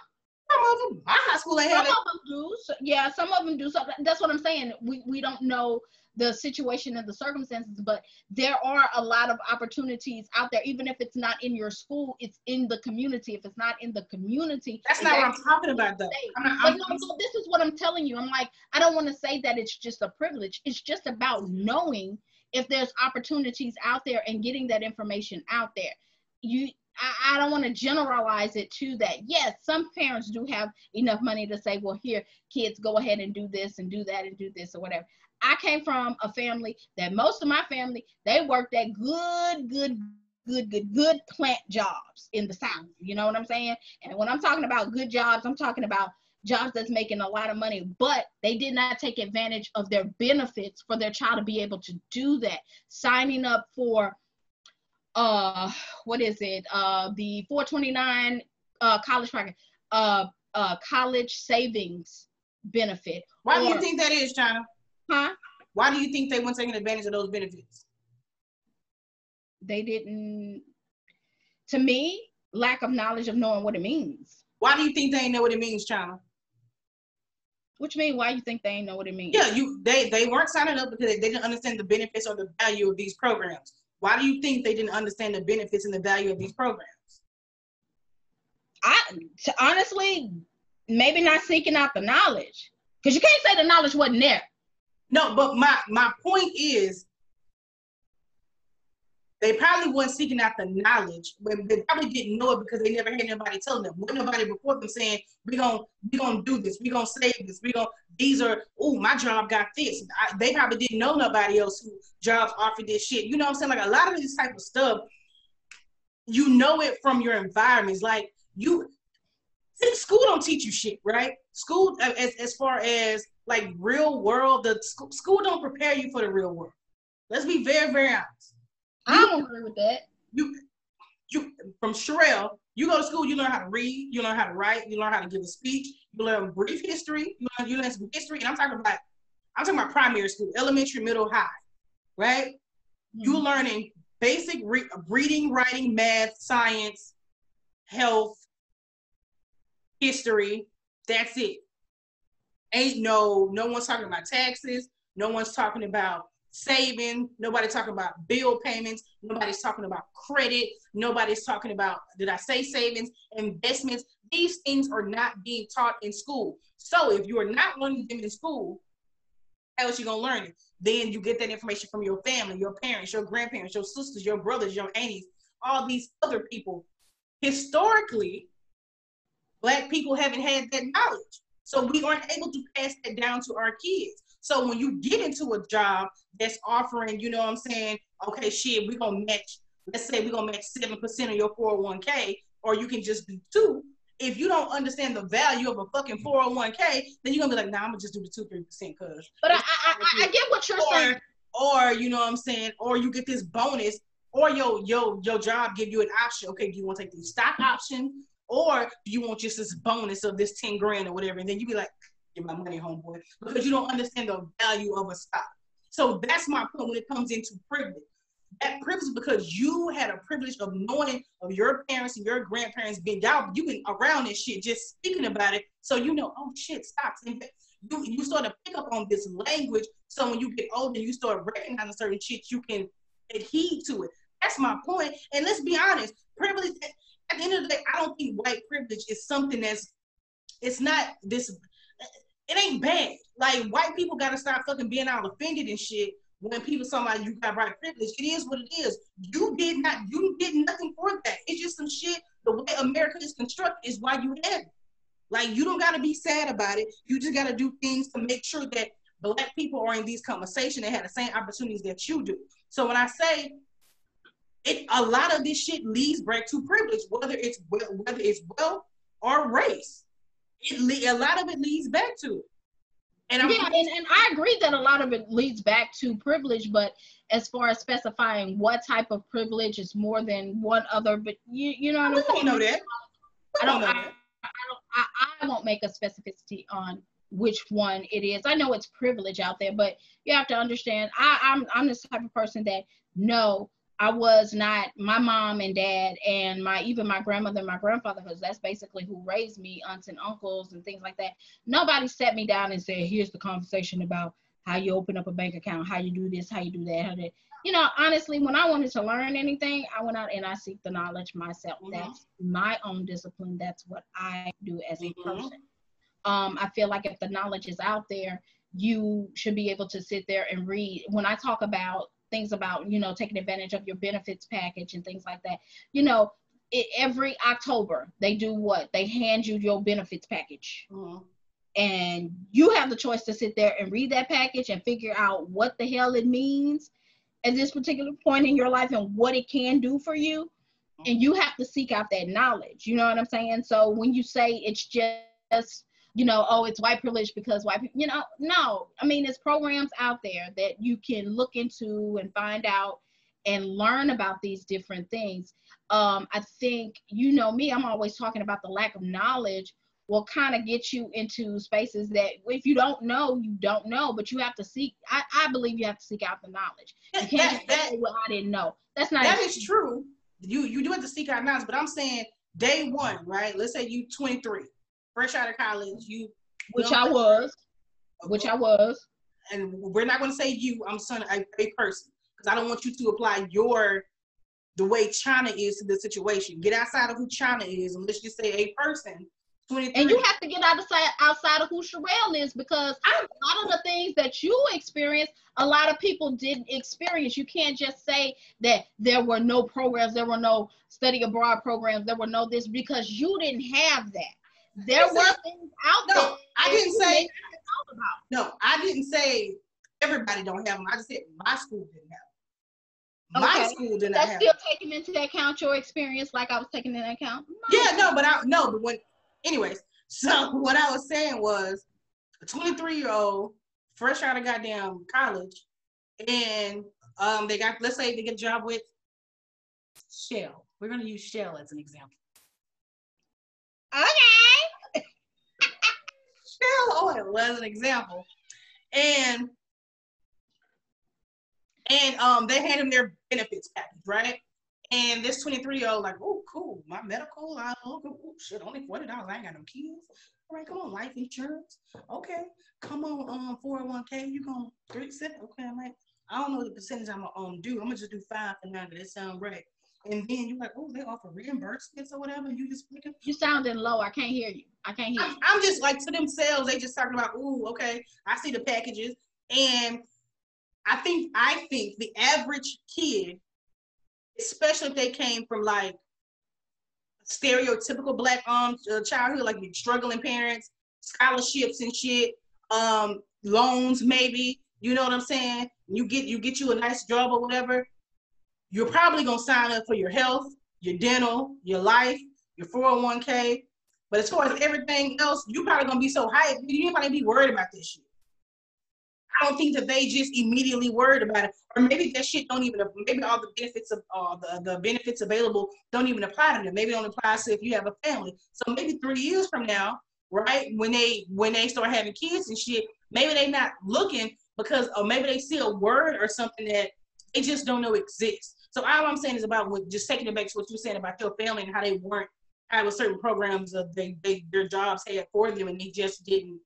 Some of them. My high school ain't had it. Some of them do. So, yeah, some of them do. So that's what I'm saying. We don't know the situation and the circumstances, but there are a lot of opportunities out there. Even if it's not in your school, it's in the community. If it's not in the community, that's not what I'm talking about, though. This is what I'm telling you. I'm like, I don't want to say that it's just a privilege. It's just about knowing if there's opportunities out there and getting that information out there. I don't want to generalize it to that. Yes, some parents do have enough money to say, well, here, kids, go ahead and do this and do that and do this or whatever. I came from a family that most of my family, they worked at good plant jobs in the South. You know what I'm saying? And when I'm talking about good jobs, I'm talking about jobs that's making a lot of money, but they did not take advantage of their benefits for their child to be able to do that. Signing up for the 429 college bracket, college savings benefit. Why do you think that is, China? Huh? Why do you think they weren't taking advantage of those benefits? they didn't, to me, lack of knowledge of knowing what it means. Why do you think they ain't know what it means, China? What you mean? Why you think they ain't know what it means? Yeah, they weren't signing up because they didn't understand the benefits or the value of these programs. Why do you think they didn't understand the benefits and the value of these programs? Honestly, maybe not seeking out the knowledge. Because you can't say the knowledge wasn't there. No, but my point is, they probably weren't seeking out the knowledge, but they probably didn't know it because they never had anybody telling them. Wasn't nobody before them saying, we gonna do this, we gonna save this, these are, oh, my job got this. They probably didn't know nobody else who jobs offered this shit. You know what I'm saying? Like a lot of this type of stuff, you know it from your environments. Like school don't teach you shit, right? School, as far as like real world, the school don't prepare you for the real world. Let's be very, very honest. I don't agree with that. You from Sherelle, you go to school, you learn how to read, you learn how to write, you learn how to give a speech, you learn brief history, you learn some history, and I'm talking about primary school, elementary, middle, high, right? Mm-hmm. You learning basic reading, writing, math, science, health, history. That's it. Ain't no one's talking about taxes, no one's talking about saving, nobody's talking about bill payments, nobody's talking about credit, nobody's talking about, did I say savings, investments? These things are not being taught in school. So if you are not learning them in school, how else you gonna learn it? Then you get that information from your family, your parents, your grandparents, your sisters, your brothers, your aunties, all these other people. Historically, Black people haven't had that knowledge. So we aren't able to pass that down to our kids. So when you get into a job that's offering, you know what I'm saying, okay, shit, we're going to match, let's say we're going to match 7% of your 401k, or you can just do 2%. If you don't understand the value of a fucking 401k, then you're going to be like, nah, I'm going to just do the 2-3% cause. But I get what you're saying. Or, you know what I'm saying, or you get this bonus, or your job give you an option. Okay, do you want to take the stock option? Or do you want just this bonus of this 10 grand or whatever? And then you be like, get my money, homeboy, because you don't understand the value of a stock. So that's my point when it comes into privilege. That privilege, because you had a privilege of knowing of your parents and your grandparents being, you've been around this shit, just speaking about it. So you know, oh shit, stocks. And you start to pick up on this language. So when you get older, you start recognizing certain shit, you can adhere to it. That's my point. And let's be honest, privilege, at the end of the day, I don't think white privilege is something it's not this, it ain't bad. Like, white people got to stop fucking being all offended and shit when people talking about you got white privilege. It is what it is. You did nothing for that. It's just some shit. The way America is constructed is why you have it. Like, you don't got to be sad about it. You just got to do things to make sure that Black people are in these conversations and have the same opportunities that you do. So when I say a lot of this shit leads back to privilege, whether it's wealth or race. A lot of it leads back to it. And I agree that a lot of it leads back to privilege, but as far as specifying what type of privilege is more than one other, but you know what I'm saying? I don't know that. I won't make a specificity on which one it is. I know it's privilege out there, but you have to understand, I'm this type of person that no, I was not, my mom and dad and even my grandmother and my grandfather, because that's basically who raised me, aunts and uncles and things like that. Nobody sat me down and said, here's the conversation about how you open up a bank account, how you do this, how you do that. You know, honestly, when I wanted to learn anything, I went out and I seek the knowledge myself. Mm-hmm. That's my own discipline. That's what I do as a person. I feel like if the knowledge is out there, you should be able to sit there and read. When I talk about things about, you know, taking advantage of your benefits package and things like that, you know, every October, they do what? They hand you your benefits package. Mm-hmm. And you have the choice to sit there and read that package and figure out what the hell it means at this particular point in your life and what it can do for you. And you have to seek out that knowledge. You know what I'm saying? So when you say it's just, you know, oh, it's white privilege because white people, you know, no. I mean, there's programs out there that you can look into and find out and learn about these different things. I think, you know me, I'm always talking about the lack of knowledge will kind of get you into spaces that if you don't know, you don't know, but you have to seek. I believe you have to seek out the knowledge. You can't just say, well, I didn't know. That's not. That is true. You do have to seek out knowledge, but I'm saying day one, right? Let's say you 23, fresh out of college, which I was. And we're not going to say you. I'm saying a person, because I don't want you to apply the way China is to the situation. Get outside of who China is, and let's just say a person. 23. And you have to get outside of who Sherelle is, because a lot of the things that you experienced, a lot of people didn't experience. You can't just say that there were no programs, there were no study abroad programs, there were no this, because you didn't have that. There were things out there. I didn't say. No, I didn't say everybody don't have them. I just said my school didn't have them. Okay. My school did not have them. That's still taking into account your experience, like I was taking into account. Anyways, so what I was saying was a 23-year-old fresh out of goddamn college, and let's say they get a job with Shell. We're gonna use Shell as an example. Okay. Shell oil as an example. And they hand them their benefits package, right? And this 23-year-old like, oh, cool, my medical, shit, only $40. I ain't got no kids. All right, come on, life insurance. Okay, come on, 401k. You gonna 3%? Okay, I'm like, I don't know the percentage I'm gonna do. I'm gonna just do 5 for now. That sound great. And then you're like, oh, they offer reimbursements or whatever. And you just freaking. You sounding low. I can't hear you. I'm just like, to themselves, they just talking about, ooh, okay, I see the packages. And I think the average kid, especially if they came from like stereotypical Black childhood, like struggling parents, scholarships and shit, loans maybe, you know what I'm saying? You get you a nice job or whatever, you're probably gonna sign up for your health, your dental, your life, your 401k. But as far as everything else, you probably gonna be so hyped, you ain't probably be worried about this shit. I don't think that they just immediately worried about it, or maybe that shit don't even. Maybe all the benefits of the benefits available don't even apply to them. Maybe it only applies to if you have a family. So maybe 3 years from now, right, when they start having kids and shit, maybe they not looking because, or maybe they see a word or something that they just don't know exists. So all I'm saying is about just taking it back to what you're saying about your family and how they weren't, how certain programs of their jobs had for them and they just didn't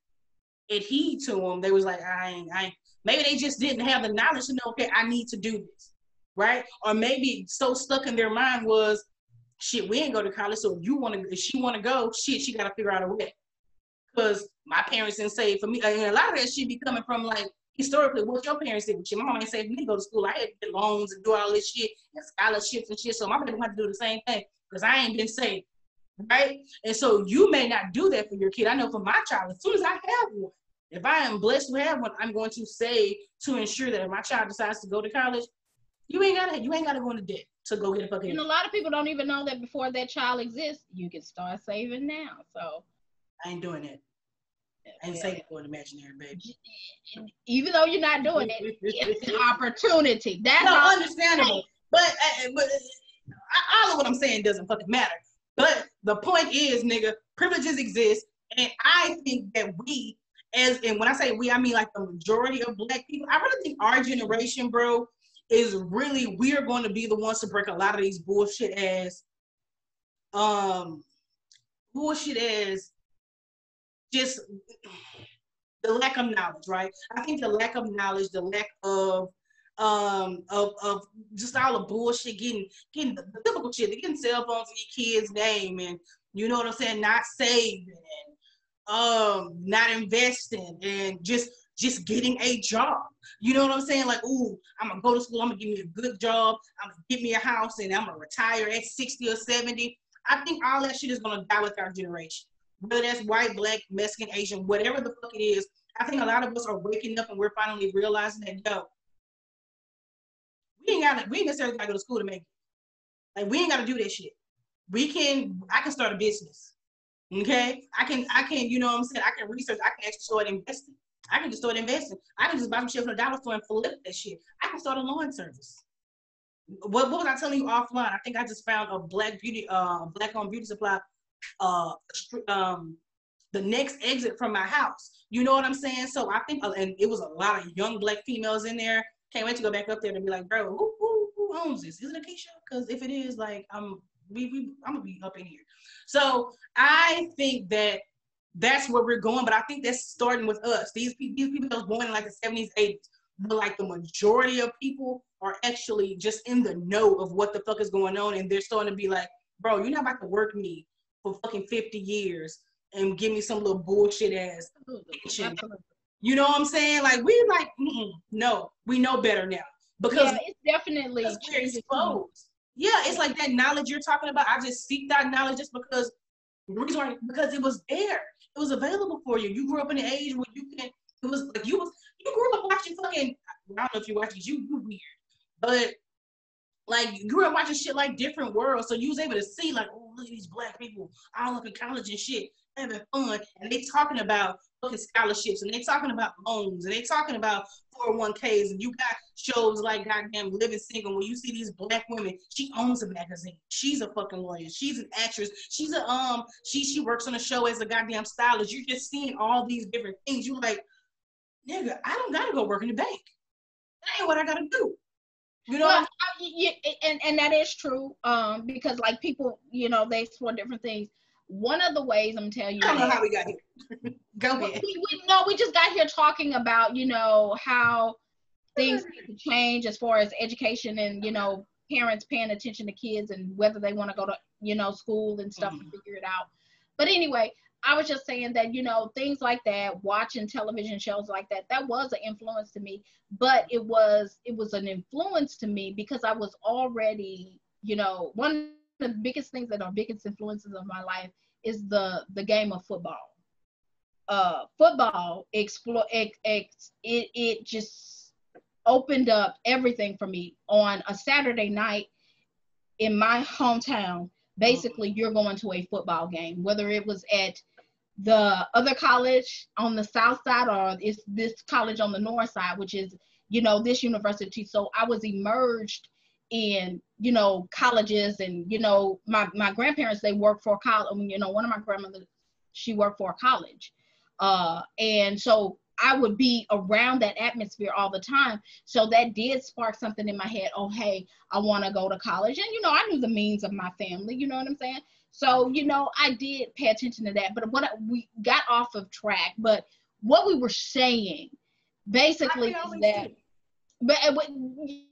adhere to them. They was like, I ain't. Maybe they just didn't have the knowledge to know, okay, I need to do this, right? Or maybe so stuck in their mind was, shit, we ain't go to college, so if she want to go, shit, she got to figure out a way. Because my parents didn't say for me, and a lot of that shit be coming from like, historically, what your parents did with shit. My mom ain't say for me to go to school. I had to get loans and do all this shit and scholarships and shit, so my parents had to do the same thing because I ain't been saved, right? And so you may not do that for your kid. I know for my child, as soon as I have one, if I am blessed to have one, I'm going to save to ensure that if my child decides to go to college, you ain't gotta go into debt to go get a fucking. And a lot of people don't even know that before that child exists, you can start saving now. So I ain't doing that. I ain't saving for an imaginary baby. Even though you're not doing it, it's an opportunity. That's understandable. But all of what I'm saying doesn't fucking matter. But the point is, nigga, privileges exist, and I think that we, and when I say we, I mean like the majority of Black people. I really think our generation, bro, is really, we're going to be the ones to break a lot of these bullshit as just the lack of knowledge, right? I think the lack of knowledge, the lack of just all the bullshit, getting the typical shit, getting cell phones in your kid's name, and you know what I'm saying, not saving and not investing, and just getting a job. You know what I'm saying? Like, ooh, I'm gonna go to school, I'm gonna give me a good job, I'm gonna get me a house, and I'm gonna retire at 60 or 70. I think all that shit is gonna die with our generation. Whether that's white, Black, Mexican, Asian, whatever the fuck it is, I think a lot of us are waking up and we're finally realizing that, yo, we ain't necessarily gotta go to school to make it. Like, we ain't gotta do that shit. I can start a business. Okay? I can, you know what I'm saying? I can research, I can actually start investing. I can just start investing. I can just buy some shit from the dollar store and flip that shit. I can start a lawn service. What was I telling you offline? I think I just found a Black owned beauty supply the next exit from my house. You know what I'm saying? So I think, and it was a lot of young Black females in there. Can't wait to go back up there and be like, bro, who owns this? Is it Akeisha? Because if it is, like, I'm gonna be up in here. So I think that's where we're going, but I think that's starting with us. These people that was born in like the 70s, 80s, but like the majority of people are actually just in the know of what the fuck is going on, and they're starting to be like, bro, you're not about to work me for fucking 50 years and give me some little bullshit ass pension. You know what I'm saying? Like, we're like, no, we know better now. Because it's definitely we're exposed. Yeah, it's like that knowledge you're talking about. I just seek that knowledge just because it was there. It was available for you. You grew up in an age where you can. It was like you grew up watching fucking. I don't know if you watch it. You weird, but like you grew up watching shit like Different Worlds, so you was able to see like, oh, look at these Black people all up in college and shit, having fun, and they talking about fucking scholarships, and they talking about loans, and they talking about 401ks, and you got shows like goddamn Living Single where you see these Black women. She owns a magazine. She's a fucking lawyer. She's an actress. She's a she works on a show as a goddamn stylist. You're just seeing all these different things. You like, nigga, I don't gotta go work in the bank. That ain't what I gotta do. You know, well, and that is true. Because like people, you know, they explore different things. One of the ways I'm telling you, I don't know how we got here. Go ahead. We just got here talking about, you know, how things need to change as far as education and, you know, parents paying attention to kids and whether they want to go to, you know, school and stuff and figure it out. But anyway, I was just saying that, you know, things like that, watching television shows like that, that was an influence to me. But it was an influence to me because I was already, you know, one of the biggest things that are biggest influences of my life is the game of football. Football it just opened up everything for me. On a Saturday night in my hometown, basically you're going to a football game, whether it was at the other college on the south side or it's this college on the north side, which is, you know, this university. So I was immersed in, you know, colleges, and, you know, my grandparents, they worked for a college. You know, one of my grandmothers, she worked for a college. And so I would be around that atmosphere all the time. So that did spark something in my head. Oh, hey, I want to go to college. And, you know, I knew the means of my family, you know what I'm saying? So, you know, I did pay attention to that, but we got off of track. But what we were saying basically is that,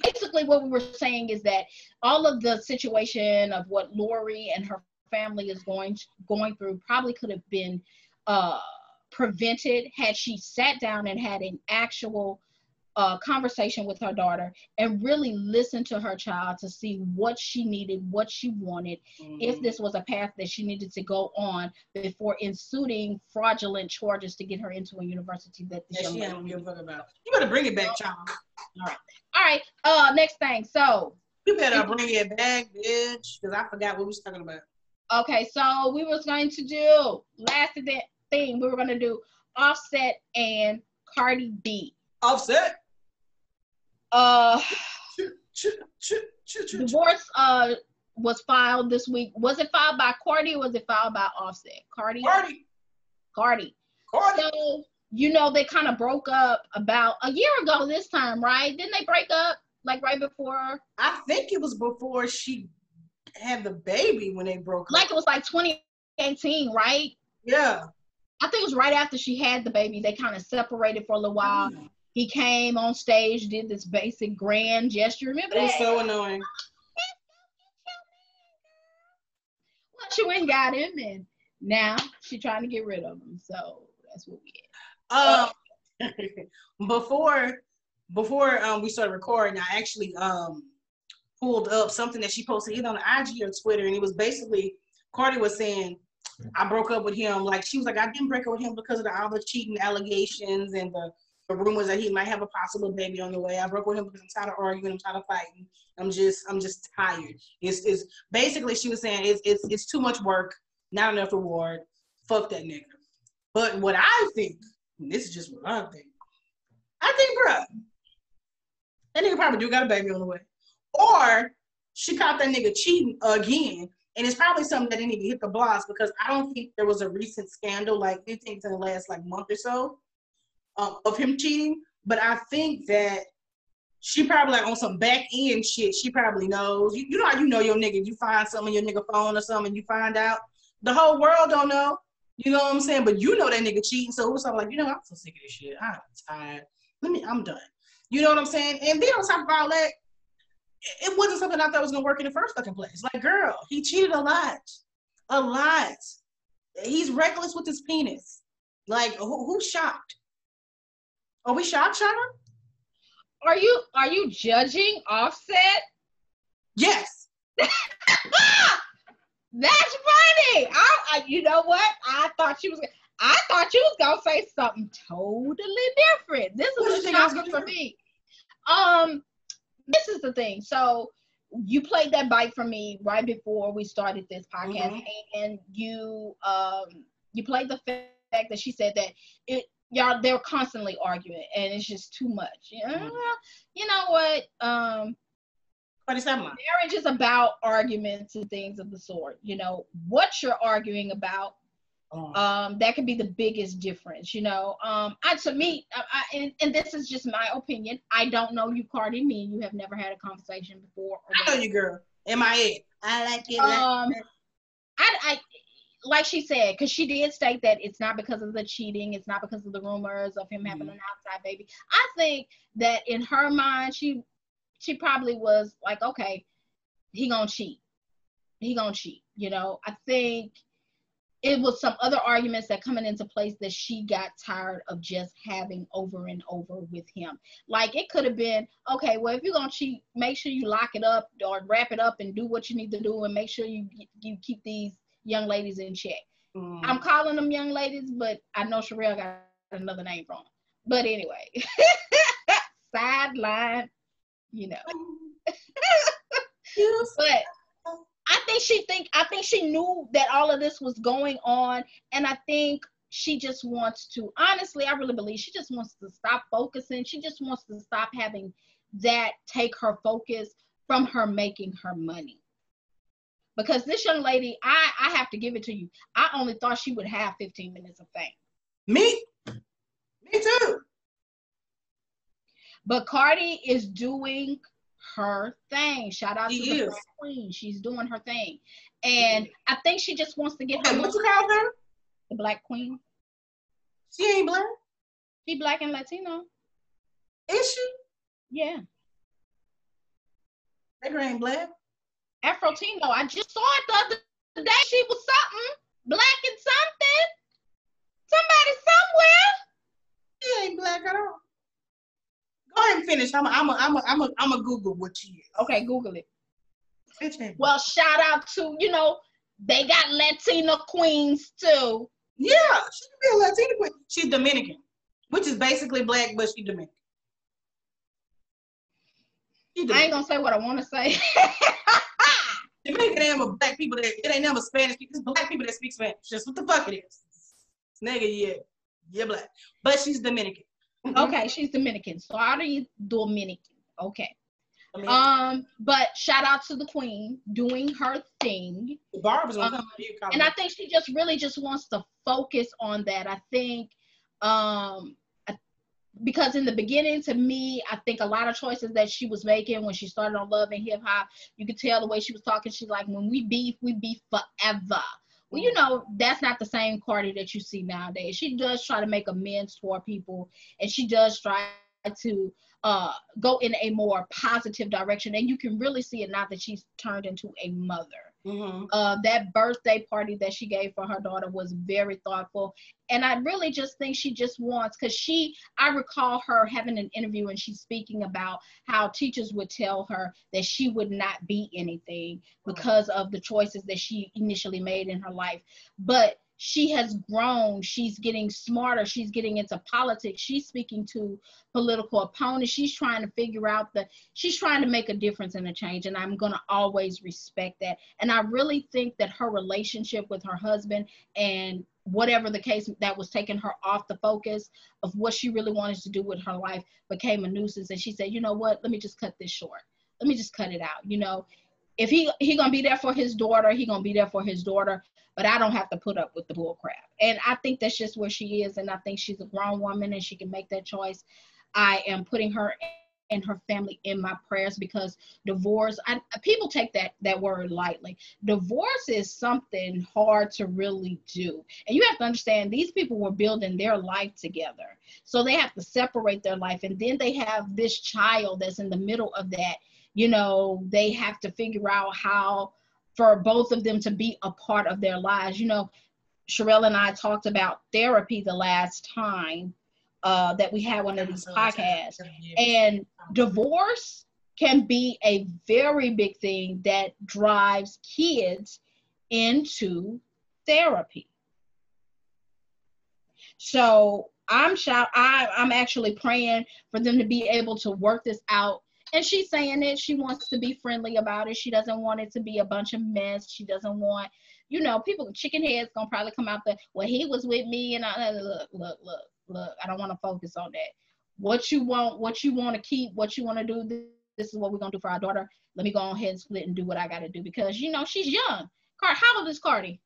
basically what we were saying is that all of the situation of what Lori and her family is going through probably could have been prevented had she sat down and had an actual conversation with her daughter and really listened to her child to see what she needed, what she wanted, if this was a path that she needed to go on before instituting fraudulent charges to get her into a university that this young lady you better bring it back, child. All right. Next thing. So you better bring it back, bitch, because I forgot what we was talking about. Okay, so we was going to do last thing. We were going to do Offset and Cardi B. Offset. Divorce was filed this week. Was it filed by Cardi or was it filed by Offset? Cardi. So, you know, they kind of broke up about a year ago this time, right? Didn't they break up like right before? I think it was before she had the baby when they broke up. Like it was like 2018, right? Yeah. I think it was right after she had the baby. They kind of separated for a little while. He came on stage, did this basic grand gesture. Remember that? It was so annoying. Well, she went and got him, and now she's trying to get rid of him. So that's what we get. Before we started recording, I actually pulled up something that she posted either on IG or Twitter, and it was basically Cardi was saying, I broke up with him. Like, she was like, I didn't break up with him because of all the cheating allegations and the rumors that he might have a possible baby on the way. I broke with him because I'm tired of arguing, I'm tired of fighting. I'm just tired. It's basically, she was saying it's too much work, not enough reward. Fuck that nigga. But what I think, and this is just what I think, bruh, that nigga probably do got a baby on the way. Or she caught that nigga cheating again, And it's probably something that didn't even hit the blogs because I don't think there was a recent scandal, like I think in the last like month or so, of him cheating. But I think that she probably like on some back end shit. She probably knows. You know how you know your nigga. You find something in your nigga phone or something, and you find out. The whole world don't know. You know what I'm saying? But you know that nigga cheating. So it was something like, you know, I'm so sick of this shit. I'm tired. I'm done. You know what I'm saying? And then on top of all that, it wasn't something I thought was gonna work in the first fucking place. Like, girl, he cheated a lot. A lot. He's reckless with his penis. Like, who's shocked? Are we shocked, Shana? Are you judging Offset? Yes. That's funny. You know what? I thought you was gonna say something totally different. This is a shocker for me. This is the thing. So you played that bite for me right before we started this podcast, and you played the fact that she said that they're constantly arguing, and it's just too much. You know what? Marriage is about arguments and things of the sort. You know what you're arguing about. That could be the biggest difference. You know, to me, and this is just my opinion. I don't know you, Cardi. Me and you have never had a conversation before. I know you, girl. In my head, I like it. I like she said, because she did state that it's not because of the cheating, it's not because of the rumors of him having an outside baby. I think that in her mind, she probably was like, okay, he gonna cheat. You know, I think it was some other arguments that coming into place that she got tired of just having over and over with him. Like, it could have been, okay, well, if you're gonna cheat, make sure you lock it up or wrap it up and do what you need to do, and make sure you keep these young ladies in check. I'm calling them young ladies, but I know Sherelle got another name for them. But anyway, sideline, you know. But I think she knew that all of this was going on, and I think she just wants to, honestly, I really believe she just wants to stop focusing. She just wants to stop having that take her focus from her making her money. Because this young lady, I have to give it to you. I only thought she would have 15 minutes of fame. Me too. But Cardi is doing her thing. Shout out to the Black Queen. She's doing her thing. And I think she just wants to get her. What you call her? The Black Queen. She ain't black. She Black and Latino. Is she? Yeah. That girl ain't black. Afro-Tino. I just saw it the other day. She was something. Black and something. Somebody somewhere. She ain't black at all. Go ahead and finish. I'm a Google what she is. Okay, Google it. Well, shout out to, they got Latina queens too. Yeah, she can be a Latina queen. She's Dominican, which is basically black, but she's Dominican. I ain't gonna say what I want to say. Dominican ain't black people that it ain't never Spanish people. It's black people that speak Spanish. Just what the fuck it is. Nigga, yeah, black, but she's Dominican. Okay, she's Dominican. So how do you Dominican? Okay. But shout out to the queen doing her thing. Barbara's and I think she really wants to focus on that. I think because in the beginning, to me, I think a lot of choices that she was making when she started on Love and Hip Hop, you could tell the way she was talking. She's like, when we beef forever. Well, that's not the same Cardi that you see nowadays. She does try to make amends toward people, and she does try to go in a more positive direction. And you can really see it now that she's turned into a mother. That birthday party that she gave for her daughter was very thoughtful. And I really just think she just wants, because I recall her having an interview and she's speaking about how teachers would tell her that she would not be anything because of the choices that she initially made in her life. But she has grown. She's getting smarter. She's getting into politics. She's speaking to political opponents. She's trying to figure out she's trying to make a difference and a change. And I'm going to always respect that. And I really think that her relationship with her husband and whatever the case that was taking her off the focus of what she really wanted to do with her life became a nuisance. And she said, you know what, let me just cut this short. Let me just cut it out. if he gonna be there for his daughter, he gonna be there for his daughter. But I don't have to put up with the bull crap. And I think that's just where she is. And I think she's a grown woman and she can make that choice. I am putting her and her family in my prayers, because divorce, people take that word lightly. Divorce is something hard to really do. And you have to understand, these people were building their life together. So they have to separate their life. And then they have this child that's in the middle of that. You know, they have to figure out how for both of them to be a part of their lives. You know, Sherelle and I talked about therapy the last time that we had one of these podcasts. And divorce can be a very big thing that drives kids into therapy. So I'm actually praying for them to be able to work this out. And she's saying it. She wants to be friendly about it. She doesn't want it to be a bunch of mess. She doesn't want, you know, people, chicken heads gonna probably come out there. Well, he was with me, and look. I don't want to focus on that. What you want to keep, what you want to do. This is what we're gonna do for our daughter. Let me go ahead and split and do what I got to do, because you know she's young. How old is Cardi?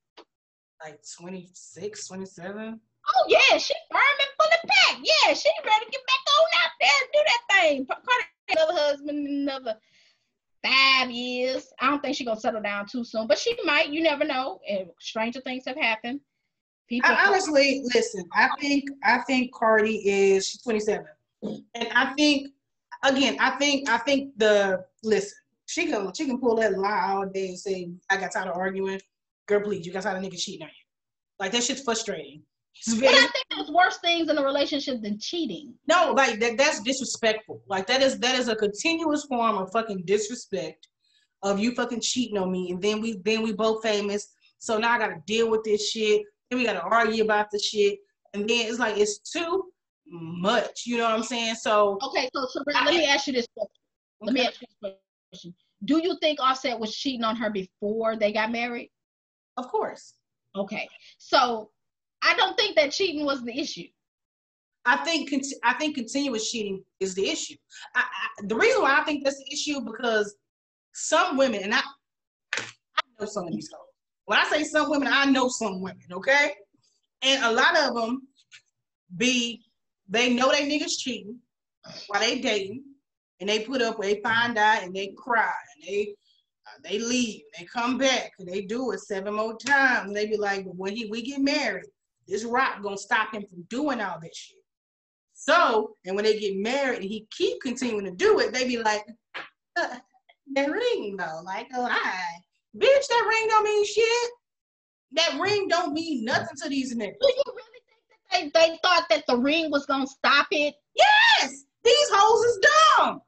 Like 26, 27. Oh yeah, she firm and full of pack. Yeah, she ready to get back on out there and do that thing. Cardi another husband, another 5 years. I don't think she's gonna settle down too soon, but she might. You never know. And stranger things have happened. I honestly, listen, I think Cardi she's 27. And I think listen, she can pull that lie all day and say, I got tired of arguing. Girl, please, you got tired of niggas cheating on you. Like, that shit's frustrating. But I think there's worse things in a relationship than cheating. No, like that's disrespectful. Like that is a continuous form of fucking disrespect of you fucking cheating on me, and then we both famous. So now I gotta deal with this shit. Then we gotta argue about the shit, and then it's like it's too much. You know what I'm saying? So okay, so let me ask you this question. Do you think Offset was cheating on her before they got married? Of course. Okay, so I don't think that cheating was the issue. I think continuous cheating is the issue. The reason why I think that's the issue, because some women, and I know some of these hoes. When I say some women, I know some women, okay? And a lot of them they know they niggas cheating while they dating, and they put up, they find out, and they cry, and they leave, they come back, and they do it 7 more times. And they be like, but when we get married, this rock gonna stop him from doing all that shit. So, and when they get married and he keep continuing to do it, they be like, that ring though, like, oh, bitch, that ring don't mean shit. That ring don't mean nothing to these niggas. Do you really think that they thought that the ring was gonna stop it? Yes, these hoes is dumb.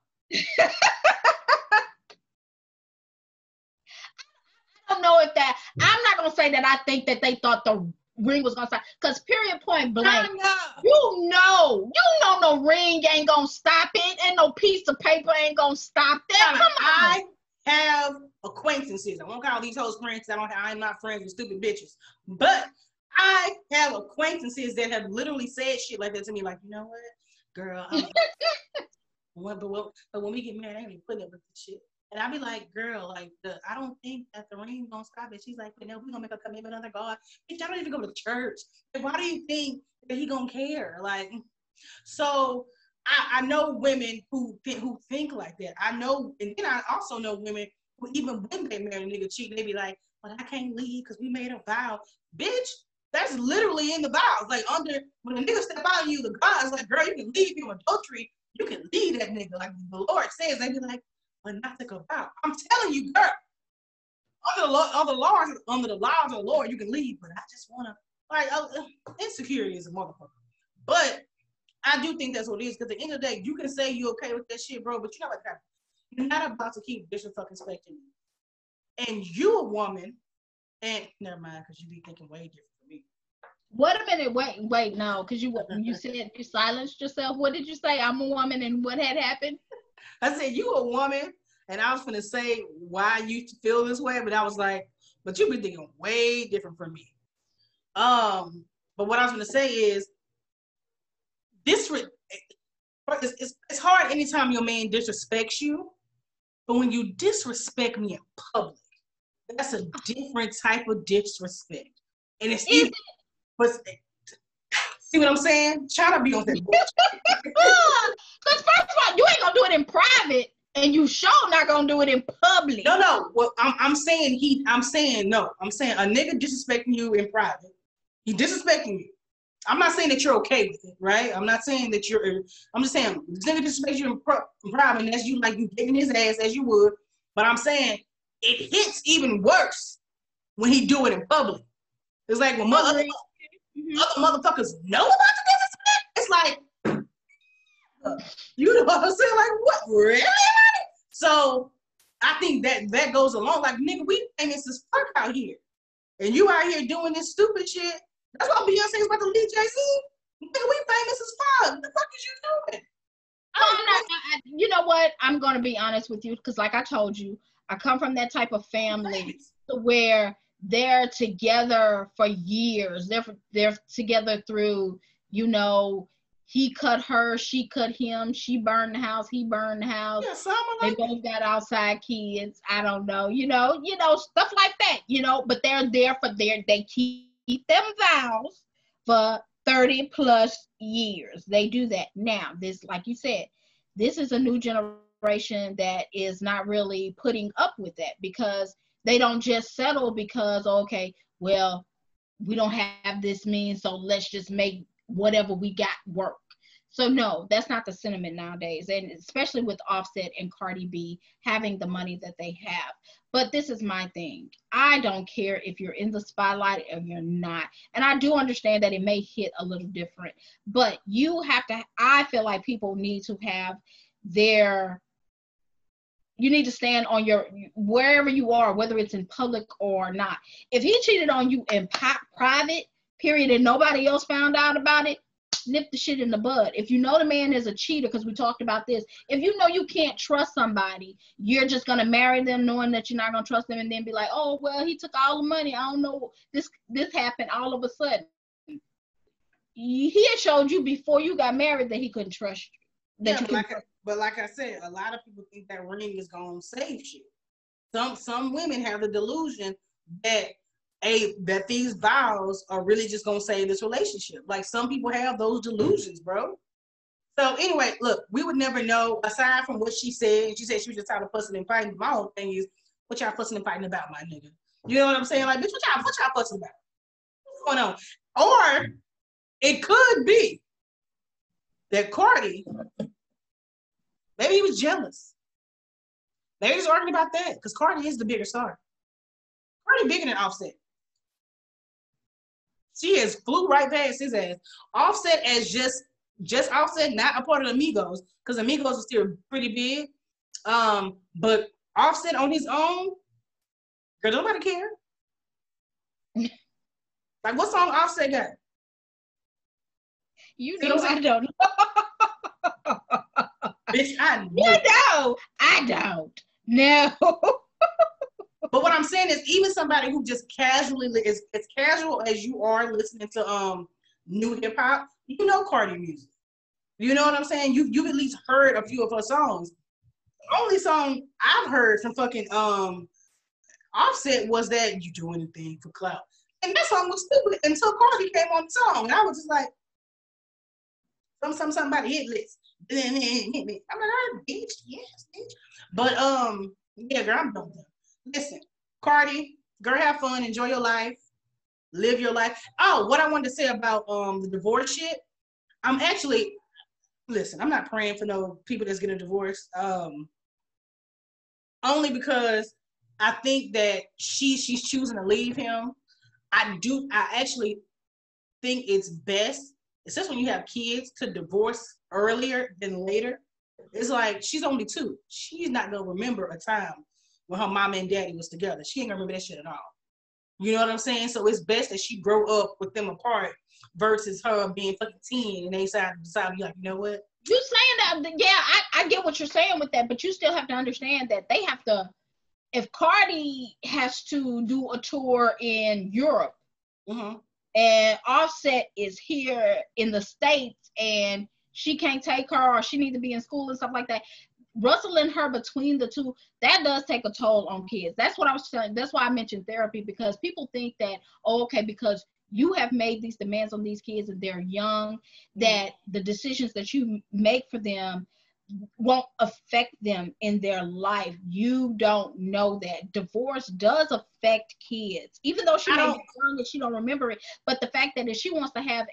I don't know if that, I'm not gonna say that I think that they thought the ring was gonna stop, because period point blank, you know no ring ain't gonna stop it, and no piece of paper ain't gonna stop that. Come on. I have acquaintances. I won't call these hoes friends. I'm not friends with stupid bitches. But I have acquaintances that have literally said shit like that to me, like, you know what, girl, but when we get married, I ain't even putting up with this shit. And I'd be like, girl, like, I don't think that the ring gonna stop it. She's like, but no, we gonna make a commitment under God. Bitch, I don't even go to church. And why do you think that he gonna care? Like, so I know women who think like that. I know, and then I also know women who, even when they marry a nigga cheat, they be like, but I can't leave because we made a vow. Bitch, that's literally in the vows. Like, when a nigga step out on you, the God is like, girl, you can leave him adultery. You can leave that nigga. Like the Lord says, they be like, but not take a vow. I'm telling you, girl, under the laws of the Lord, you can leave, but I just want to, like, insecurity is a motherfucker. But I do think that's what it is, because at the end of the day, you can say you're okay with that shit, bro, but you're not about to keep disrespecting me. And you a woman, and never mind, because you be thinking way different from me. Wait a minute, wait, no, because you said you silenced yourself. What did you say? I'm a woman, and what had happened? I said, you a woman, and I was going to say why you feel this way, but I was like, but you be thinking way different from me. But what I was going to say is, it's hard anytime your man disrespects you, But when you disrespect me in public, that's a different type of disrespect. And it's even, but see what I'm saying? Try to be on that bullshit. Because first of all, you ain't gonna do it in private, and you sure not gonna do it in public. No. Well, I'm saying a nigga disrespecting you in private. He disrespecting you. I'm not saying that you're okay with it, right? I'm not saying that I'm just saying this nigga disrespects you in private, and that's you like you kicking his ass as you would. But I'm saying it hits even worse when he do it in public. It's like when other motherfuckers know about the disrespect. It's like, you know what I'm saying? Like, what, really? So I think that goes along. Like, nigga, we famous as fuck out here, and you out here doing this stupid shit. That's why Beyonce's about to leave Jay-Z. Nigga, we famous as fuck. What the fuck is you doing? You know what? I'm gonna be honest with you, because like I told you, I come from that type of family where they're together for years. They're together through, you know, he cut her, she cut him, she burned the house, he burned the house. Yeah, they both got outside kids. I don't know, you know, stuff like that, you know, but they're there they keep them vows for 30 plus years. They do that. Now, this, like you said, this is a new generation that is not really putting up with that, because they don't just settle because, okay, well, we don't have this means, so let's just make whatever we got work. So no, that's not the sentiment nowadays, and especially with Offset and Cardi B having the money that they have. But this is my thing. I don't care if you're in the spotlight or you're not. And I do understand that it may hit a little different, but you have to, I feel like people need to have you need to stand on your, wherever you are, whether it's in public or not. If he cheated on you in private, period, and nobody else found out about it, nip the shit in the bud. If you know the man is a cheater, because we talked about this, if you know you can't trust somebody, you're just going to marry them knowing that you're not going to trust them, and then be like, oh, well, he took all the money. I don't know. This happened all of a sudden. He had showed you before you got married that he couldn't trust you. But like I said, a lot of people think that ring is going to save shit. Some women have the delusion that these vows are really just going to save this relationship. Like, some people have those delusions, bro. So anyway, look, we would never know, aside from what she said. She said she was just tired of fussing and fighting. My whole thing is, what y'all fussing and fighting about, my nigga? You know what I'm saying? Like, bitch, what y'all fussing about? What's going on? Or it could be that Cardi, maybe he was jealous. Maybe he's arguing about that, because Cardi is the bigger star. Cardi bigger than Offset. She has flew right past his ass. Offset as just Offset, not a part of the Amigos, because Amigos is still pretty big. But Offset on his own, girl, nobody care. Like, what song Offset got? You know, I don't know. Bitch, I know. You know, I don't. No. But what I'm saying is, even somebody who just casually is as casual as you are listening to new hip hop, you know Cardi music. You know what I'm saying? You've at least heard a few of her songs. The only song I've heard from fucking Offset was that "You Do Anything for Clout," and that song was stupid until Cardi came on the song, and I was just like, somebody hit list. I'm like, bitch, yes, bitch. But yeah, girl, I'm done. Listen, Cardi, girl, have fun, enjoy your life, live your life. Oh, what I wanted to say about the divorce shit. I'm not praying for no people that's getting divorced. Only because I think that she's choosing to leave him. I actually think it's best, especially when you have kids, to divorce earlier than later. It's like, she's only 2. She's not gonna remember a time when her mama and daddy was together. She ain't gonna remember that shit at all. You know what I'm saying? So it's best that she grow up with them apart versus her being fucking 10 and they decide to be like, you know what? You saying that, yeah, I get what you're saying with that, but you still have to understand that they have to, if Cardi has to do a tour in Europe, and Offset is here in the States and she can't take her, or she needs to be in school and stuff like that, rustling her between the two, that does take a toll on kids. That's what I was saying. That's why I mentioned therapy, because people think that, oh, okay, because you have made these demands on these kids and they're young, that the decisions that you make for them won't affect them in their life. You don't know that. Divorce does affect kids, even though she may be young and she don't remember it. But the fact that if she wants to have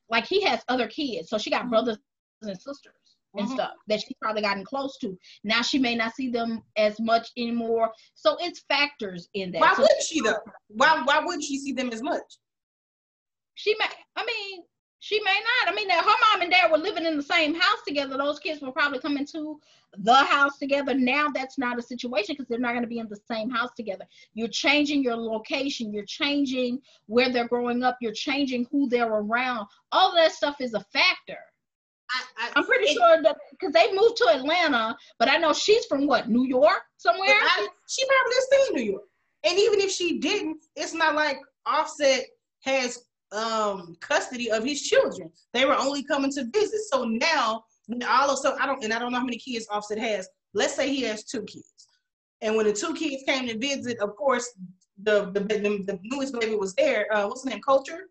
like he has other kids, so she got brothers and sisters and stuff that she's probably gotten close to. Now she may not see them as much anymore. So it's factors in that. Why wouldn't she though? Why wouldn't she see them as much? She may not. I mean, her mom and dad were living in the same house together. Those kids will probably come into the house together. Now that's not a situation because they're not going to be in the same house together. You're changing your location. You're changing where they're growing up. You're changing who they're around. All of that stuff is a factor. I'm pretty sure that because they moved to Atlanta, but I know she's from what, New York somewhere? She probably is in New York. And even if she didn't, it's not like Offset has custody of his children. They were only coming to visit. So now, all of a sudden, I don't know how many kids Offset has. Let's say he has 2 kids. And when the 2 kids came to visit, of course, the newest baby was there. What's his name? Culture.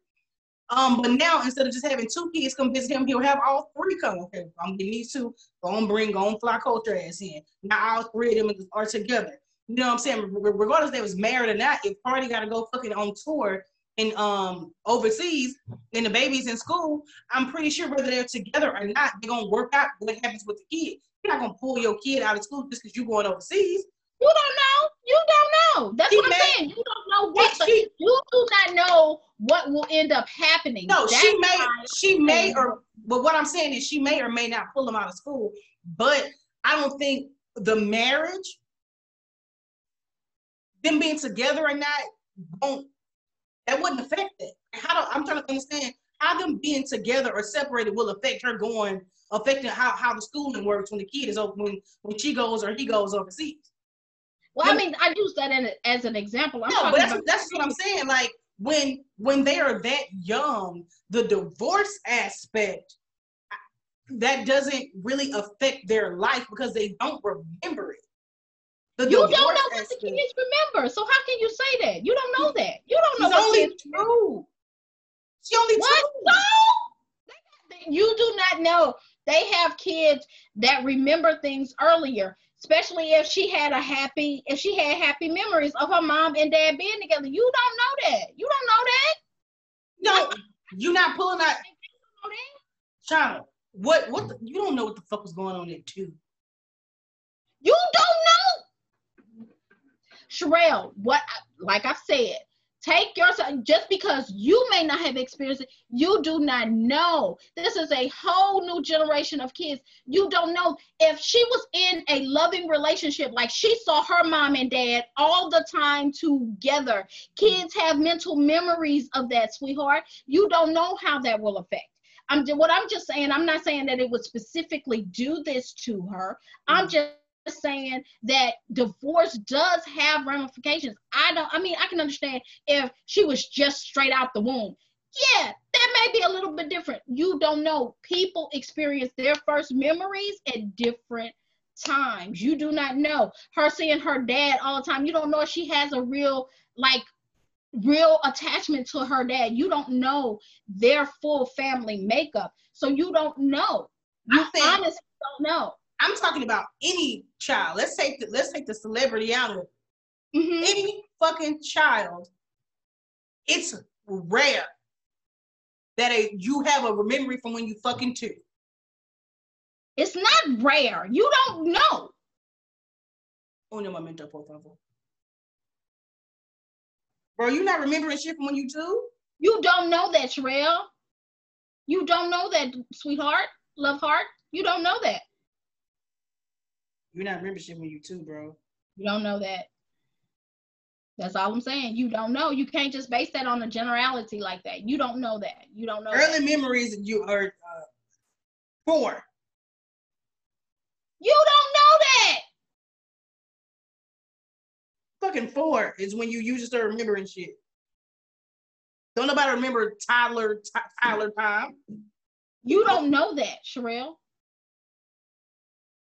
But now instead of just having 2 kids come visit him, he'll have all 3 come. Okay, I'm getting these 2. Go on, fly Culture ass in. Now all 3 of them are together. You know what I'm saying? Regardless if they was married or not, if Cardi got to go fucking on tour and overseas and the baby's in school, I'm pretty sure whether they're together or not, they're gonna work out what happens with the kid. You're not gonna pull your kid out of school just because you're going overseas. You don't know. You don't know. That's what I'm saying. You don't know what. You do not know what will end up happening. No, she may, but what I'm saying is she may or may not pull them out of school. But I don't think the marriage, them being together or not, that wouldn't affect that. I'm trying to understand how them being together or separated will affect her affecting how the schooling works when the kid is when she goes or he goes overseas. Well, I mean, I use that as an example. That's what I'm saying. Like when they are that young, the divorce aspect, that doesn't really affect their life because they don't remember it. You don't know what the kids remember. So how can you say that? You don't know that. You don't know what kids remember. She only 2. No. You do not know. They have kids that remember things earlier. Especially if she had happy memories of her mom and dad being together. You don't know that. You don't know that. No, you're not pulling out. China, you don't know what the fuck was going on there too. You don't know. Sherelle, like I said, take yourself, just because you may not have experienced it, you do not know. This is a whole new generation of kids. You don't know. If she was in a loving relationship, like she saw her mom and dad all the time together, kids have mental memories of that, sweetheart. You don't know how that will affect. I'm just saying, I'm not saying that it would specifically do this to her. I'm just saying that divorce does have ramifications. I can understand if she was just straight out the womb. Yeah, that may be a little bit different. You don't know. People experience their first memories at different times. You do not know. Her seeing her dad all the time. You don't know if she has a real attachment to her dad. You don't know their full family makeup. So you don't know. You honestly don't know. I'm talking about any child. Let's take the celebrity out of it. Mm-hmm. Any fucking child. It's rare that you have a memory from when you fucking 2. It's not rare. You don't know. Un momento, por favor. Bro, you not remembering shit from when you 2? You don't know that, Sherelle. You don't know that, sweetheart, love heart. You don't know that. You're not remembering shit when you 2, bro. You don't know that. That's all I'm saying. You don't know. You can't just base that on a generality like that. You don't know that. You don't know. Early memories, you are 4. You don't know that. Fucking 4 is when you usually start remembering shit. Don't nobody remember Tyler time. You don't know that, Sherelle.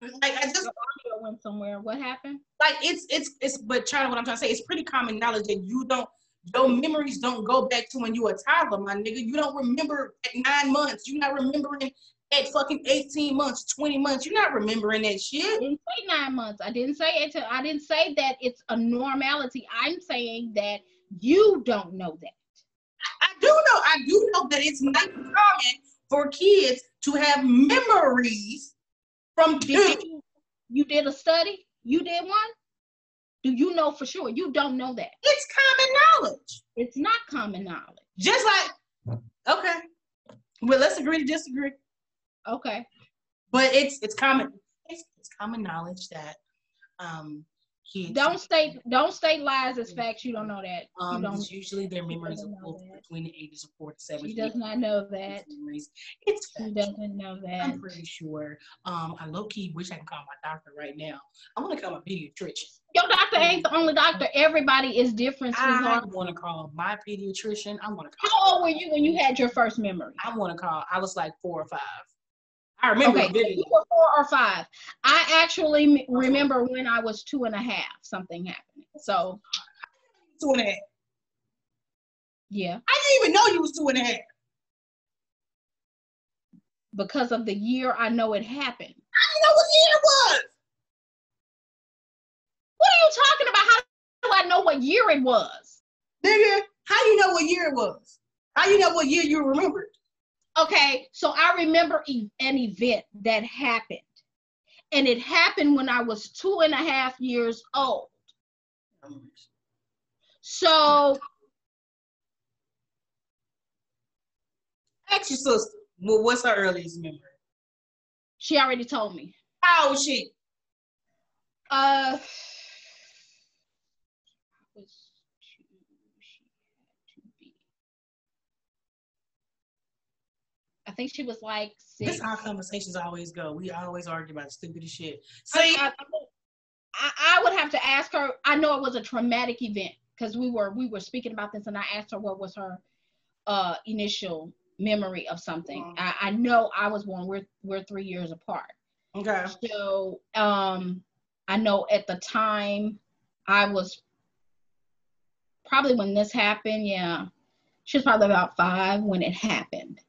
Like I just went somewhere. What happened? Like but Charlie, what I'm trying to say, it's pretty common knowledge that your memories don't go back to when you were a toddler, my nigga. You don't remember at 9 months. You're not remembering at fucking 18 months, 20 months. You're not remembering that shit. I didn't say 9 months. I didn't say it. I didn't say that it's a normality. I'm saying that you don't know that. I do know that it's not common for kids to have memories from two. You did a study? You did one? Do you know for sure? You don't know that. It's common knowledge. It's not common knowledge. Just like, okay. Well, let's agree to disagree. Okay. But it's common knowledge that kids don't state lies as facts. You don't know that. Usually their memories are between the ages of 4 to 7. She does not know that. She doesn't know that. I'm pretty sure. I low-key wish I could call my doctor right now. I want to call my pediatrician. Your doctor ain't the only doctor. Everybody is different, sweetheart. I want to call my pediatrician. How old were you when you had your first memory? I was like 4 or 5. I remember. Okay, you were 4 or 5. I actually remember when I was 2.5, something happening. So 2.5. Yeah. I didn't even know you was 2.5. Because of the year I know it happened. I didn't know what year it was. What are you talking about? How do I know what year it was? Nigga, how you know what year it was? How you know what year you remembered? Okay, so I remember an event that happened. And it happened when I was 2.5 years old. So ask your sister. Well, what's her earliest memory? She already told me. How old is she? I think she was like 6. This is how conversations always go. We always argue about stupid shit. See, I would have to ask her. I know it was a traumatic event because we were speaking about this, and I asked her what was her initial memory of something. I know I was born. We're 3 years apart. Okay. So I know at the time I was probably when this happened. Yeah, she was probably about 5 when it happened.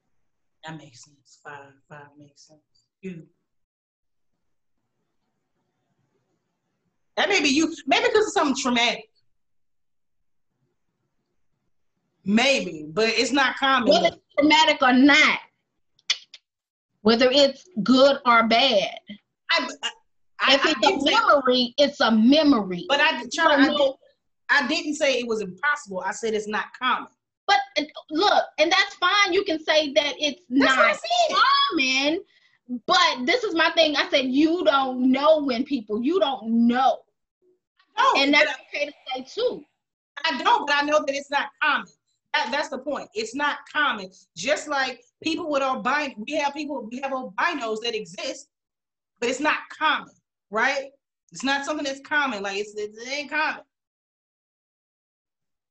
That makes sense. 5 makes sense. You. That may be you. Maybe because of something traumatic. Maybe, but it's not common. Whether it's traumatic or not, whether it's good or bad. If it's a memory, it's a memory. But I didn't say it was impossible. I said it's not common. But look, and that's fine. You can say that it's not common. But this is my thing. I said you don't know when people. You don't know. And that's okay to say too. I don't, but I know that it's not common. That's the point. It's not common. Just like people with albino, we have albinos that exist, but it's not common, right? It's not something that's common. Like it ain't common.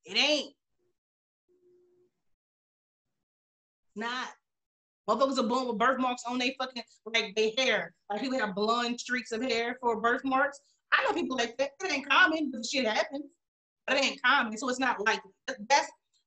It ain't. Not. Motherfuckers are born with birthmarks on their fucking their hair. Like people have blonde streaks of hair for birthmarks. I know people like that. It ain't common, but shit happens. But it ain't common, so it's not like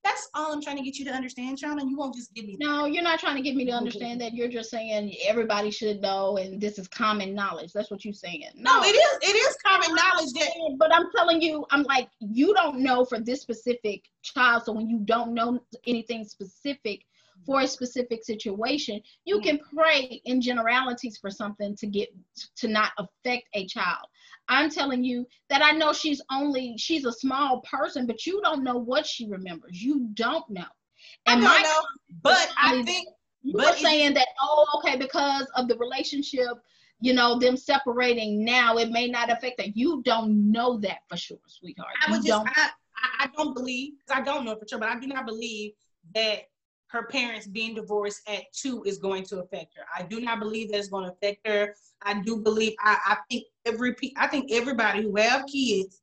that's all I'm trying to get you to understand, Shauna. You won't just give me. No, you're not trying to get me to understand that. You're just saying everybody should know, and this is common knowledge. That's what you're saying. No, it is common knowledge that. But I'm telling you, I'm like, you don't know for this specific child. So when you don't know anything specific for a specific situation, you can pray in generalities for something to not affect a child. I'm telling you that I know she's a small person, but you don't know what she remembers. You don't know. And I don't know, but I think you were saying that, okay, because of the relationship, them separating now, it may not affect her. You don't know that for sure, sweetheart. I don't believe, because I don't know for sure, but I do not believe that her parents being divorced at 2 is going to affect her. I do not believe that it's going to affect her. I do believe, I think everybody who have kids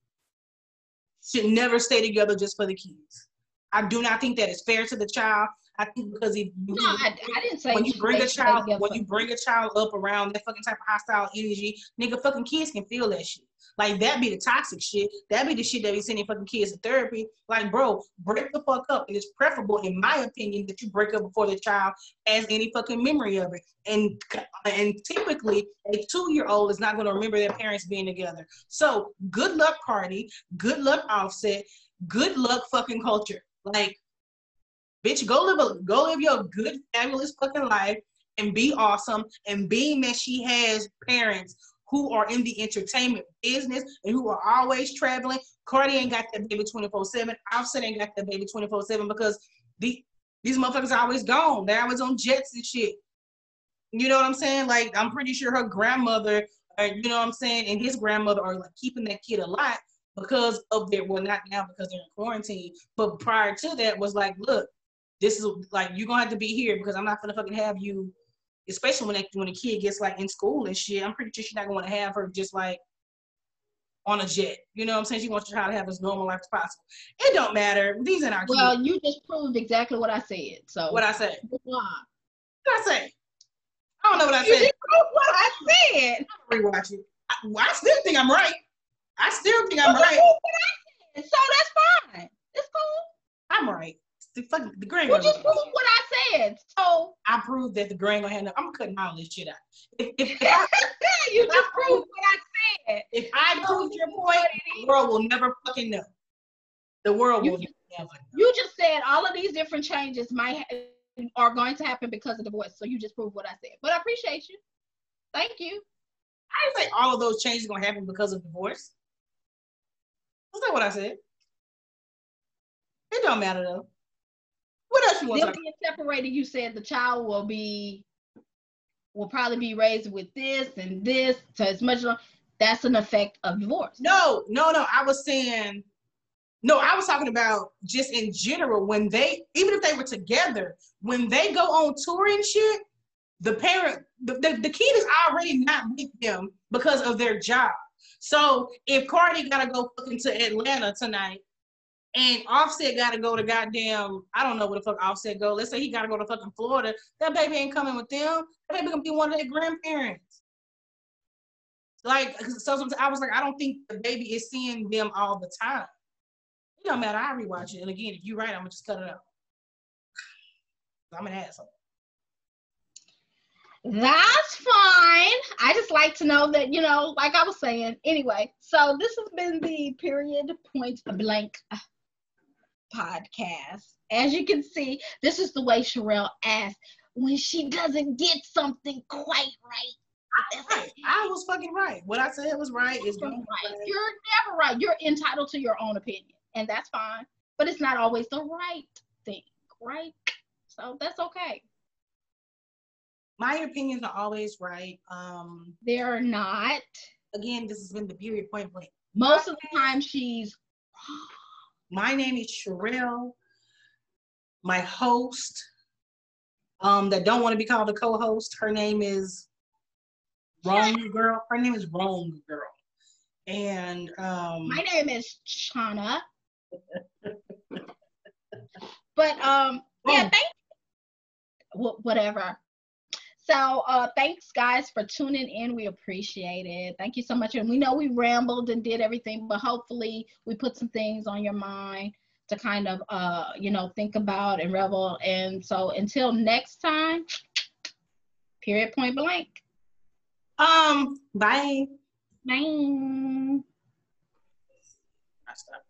should never stay together just for the kids. I do not think that is fair to the child. I think because I didn't say when you bring a child up around that fucking type of hostile energy, nigga, fucking kids can feel that shit. Like, that be the toxic shit. That be the shit that be sending fucking kids to therapy. Like, bro, break the fuck up. And it's preferable, in my opinion, that you break up before the child has any fucking memory of it. And typically, a 2-year-old is not going to remember their parents being together. So, good luck, Cardi. Good luck, Offset. Good luck, fucking culture. Like, bitch, go live your good, fabulous fucking life and be awesome. And being that she has parents who are in the entertainment business and who are always traveling, Cardi ain't got that baby 24/7. Offset ain't got that baby 24/7 because these motherfuckers are always gone. They're always on jets and shit. You know what I'm saying? Like, I'm pretty sure her grandmother, you know what I'm saying, and his grandmother are like keeping that kid alive because of their, well, not now because they're in quarantine, but prior to that was like, look, this is like, you're gonna have to be here because I'm not gonna fucking have you, especially when a kid gets like in school and shit. I'm pretty sure she's not gonna have her just like on a jet. You know what I'm saying? She wants your child to have as normal life as possible. It don't matter. These are our kids. Well, you just proved exactly what I said. So what I said? What did I say? I don't know what I said. You just proved what I said. I'm gonna rewatch it. I still think I'm right. I still think I'm right. So that's fine. It's cool. I'm right. The grand. You just proved what I said. So I proved that the grand gonna have. I'm cutting all this shit out. You just proved what I said. If I proved your point, the world will never fucking know. The world will never know. You just said all of these different changes are going to happen because of divorce. So you just proved what I said. But I appreciate you. Thank you. I didn't say all of those changes are gonna happen because of divorce. That's not what I said. It don't matter though. What else you want to talk about? Being separated, you said the child will probably be raised with this and this to as much. That's an effect of divorce. No. I was talking about just in general, when even if they were together, when they go on tour and shit, the parent, the kid is already not with them because of their job. So if Cardi gotta go fucking to Atlanta tonight and Offset gotta go to goddamn, I don't know where the fuck Offset go. Let's say he gotta go to fucking Florida. That baby ain't coming with them. That baby gonna be one of their grandparents. Like, so I was like, I don't think the baby is seeing them all the time. It don't matter. I rewatch it. And again, if you're right, I'm gonna just cut it out. I'm an asshole. That's fine. I just like to know that, like I was saying. Anyway, so this has been the Period Point Blank podcast. As you can see, this is the way Sherelle asks when she doesn't get something quite right. I was fucking right. What I said was right. Is right. You're never right. You're entitled to your own opinion, and that's fine. But it's not always the right thing, right? So that's okay. My opinions are always right. They're not. Again, this has been the Period Point Blank. Most of the time, she's wrong. My name is Sherelle. My host, that don't want to be called a co-host, her name is Wrong Girl. Her name is Wrong Girl. And my name is Chana. But yeah, whatever. So thanks guys for tuning in. We appreciate it. Thank you so much. And we know we rambled and did everything, but hopefully we put some things on your mind to kind of think about and revel. And so until next time, Period Point Blank. Bye. Bye. I stopped.